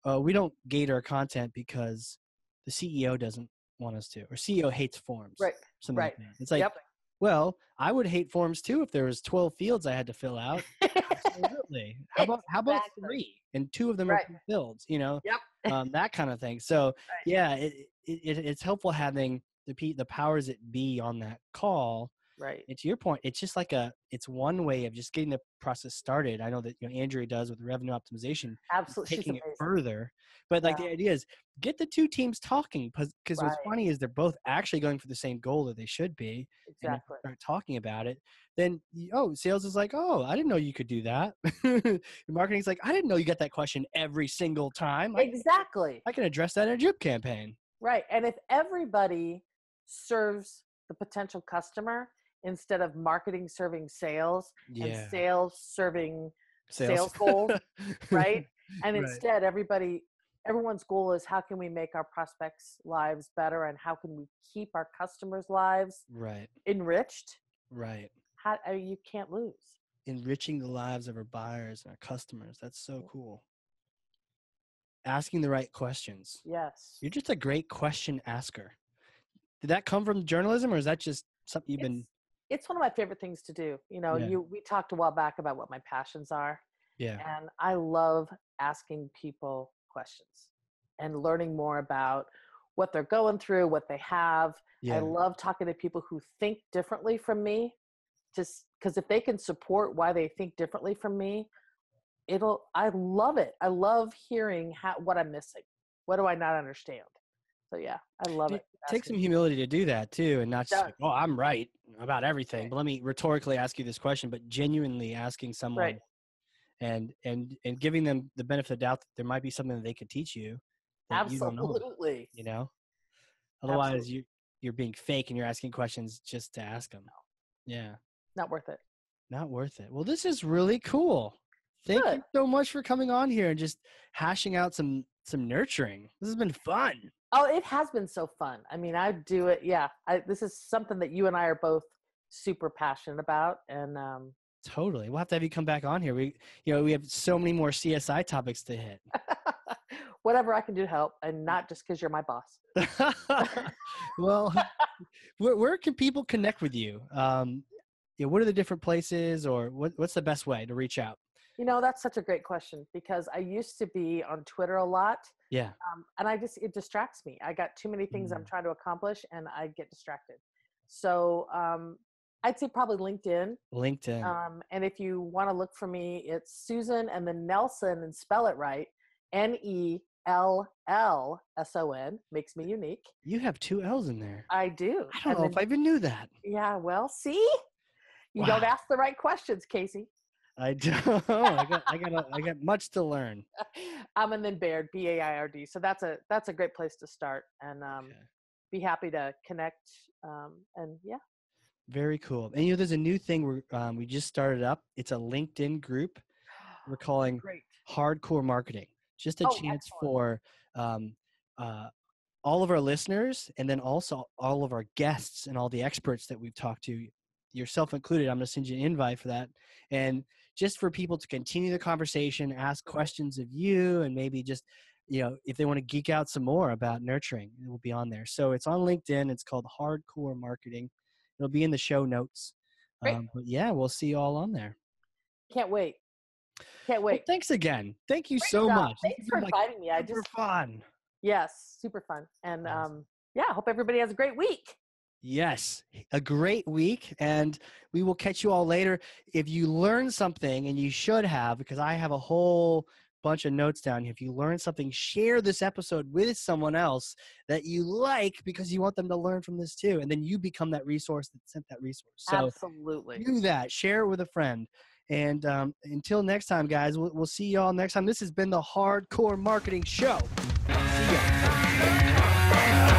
[SPEAKER 1] of we don't gate our content because the CEO doesn't want us to, or CEO hates forms.
[SPEAKER 2] Right.
[SPEAKER 1] Something
[SPEAKER 2] Right.
[SPEAKER 1] like that. It's like, well, I would hate forms too if there was 12 fields I had to fill out. Absolutely. How about 3 and 2 of them are filled, that kind of thing. So yeah, it's helpful having the powers that be on that call.
[SPEAKER 2] Right.
[SPEAKER 1] And to your point, it's just like it's one way of just getting the process started. I know that Andrea does with revenue optimization,
[SPEAKER 2] absolutely,
[SPEAKER 1] taking it further. But like the idea is get the 2 teams talking, because what's funny is they're both actually going for the same goal that they should be.
[SPEAKER 2] Exactly.
[SPEAKER 1] And if you start talking about it, then sales is like, oh, I didn't know you could do that. Marketing's like, I didn't know you get that question every single time.
[SPEAKER 2] Exactly.
[SPEAKER 1] I can address that in a drip campaign.
[SPEAKER 2] Right. And if everybody serves the potential customer instead of marketing serving sales and sales serving sales goals, right? And instead everyone's goal is how can we make our prospects' lives better, and how can we keep our customers' lives enriched?
[SPEAKER 1] Right.
[SPEAKER 2] You can't lose.
[SPEAKER 1] Enriching the lives of our buyers and our customers. That's so cool. Asking the right questions.
[SPEAKER 2] Yes.
[SPEAKER 1] You're just a great question asker. Did that come from journalism, or is that just something you've been?
[SPEAKER 2] It's one of my favorite things to do. We talked a while back about what my passions are.
[SPEAKER 1] Yeah.
[SPEAKER 2] And I love asking people questions and learning more about what they're going through, what they have. I love talking to people who think differently from me, just because if they can support why they think differently from me, I love it. I love hearing what I'm missing. What do I not understand? So yeah, I love it.
[SPEAKER 1] Take some humility to do that too, and not just like, oh, I'm right about everything. But let me rhetorically ask you this question, but genuinely asking someone and giving them the benefit of the doubt that there might be something that they could teach you that you don't know. Otherwise you're being fake and you're asking questions just to ask them. Yeah.
[SPEAKER 2] Not worth it.
[SPEAKER 1] Not worth it. Well, this is really cool. Thank you so much for coming on here and just hashing out some nurturing. This has been fun.
[SPEAKER 2] Oh, it has been so fun. I mean, I do it. Yeah. This is something that you and I are both super passionate about. And
[SPEAKER 1] totally. We'll have to have you come back on here. We have so many more CSI topics to hit.
[SPEAKER 2] Whatever I can do to help, and not just because you're my boss.
[SPEAKER 1] Well, where can people connect with you? What are the different places, or what's the best way to reach out?
[SPEAKER 2] That's such a great question, because I used to be on Twitter a lot.
[SPEAKER 1] Yeah.
[SPEAKER 2] And it distracts me. I got too many things I'm trying to accomplish, and I get distracted. So I'd say probably LinkedIn. And if you want to look for me, it's Susan and then Nelson, and spell it right. NELLSON, makes me unique.
[SPEAKER 1] You have 2 L's in there.
[SPEAKER 2] I do.
[SPEAKER 1] I don't know if I even knew that.
[SPEAKER 2] Yeah, well, see? You don't ask the right questions, Casey.
[SPEAKER 1] I don't. I got much to learn.
[SPEAKER 2] And then Baird, Baird. So that's a great place to start, and be happy to connect. And yeah.
[SPEAKER 1] Very cool. And there's a new thing we just started up. It's a LinkedIn group we're calling Hardcore Marketing. Just a chance for all of our listeners, and then also all of our guests and all the experts that we've talked to, yourself included. I'm going to send you an invite for that. And just for people to continue the conversation, ask questions of you, and maybe just, if they want to geek out some more about nurturing, it will be on there. So it's on LinkedIn. It's called Hardcore Marketing. It'll be in the show notes.
[SPEAKER 2] Great.
[SPEAKER 1] But yeah, we'll see you all on there.
[SPEAKER 2] Can't wait. Can't wait.
[SPEAKER 1] Well, thanks again. Thank you
[SPEAKER 2] Great
[SPEAKER 1] so
[SPEAKER 2] job.
[SPEAKER 1] much.
[SPEAKER 2] Thanks for inviting me.
[SPEAKER 1] Super fun.
[SPEAKER 2] Yes, super fun. And
[SPEAKER 1] Awesome.
[SPEAKER 2] yeah, I hope everybody has a great week.
[SPEAKER 1] Yes, a great week, and we will catch you all later. If you learned something, and you should have, because I have a whole bunch of notes down here. If you learned something, share this episode with someone else that you like because you want them to learn from this too, and then you become that resource that sent that resource. So
[SPEAKER 2] absolutely
[SPEAKER 1] do that. Share it with a friend. And until next time, guys, we'll see you all next time. This has been the Hardcore Marketing Show. See ya.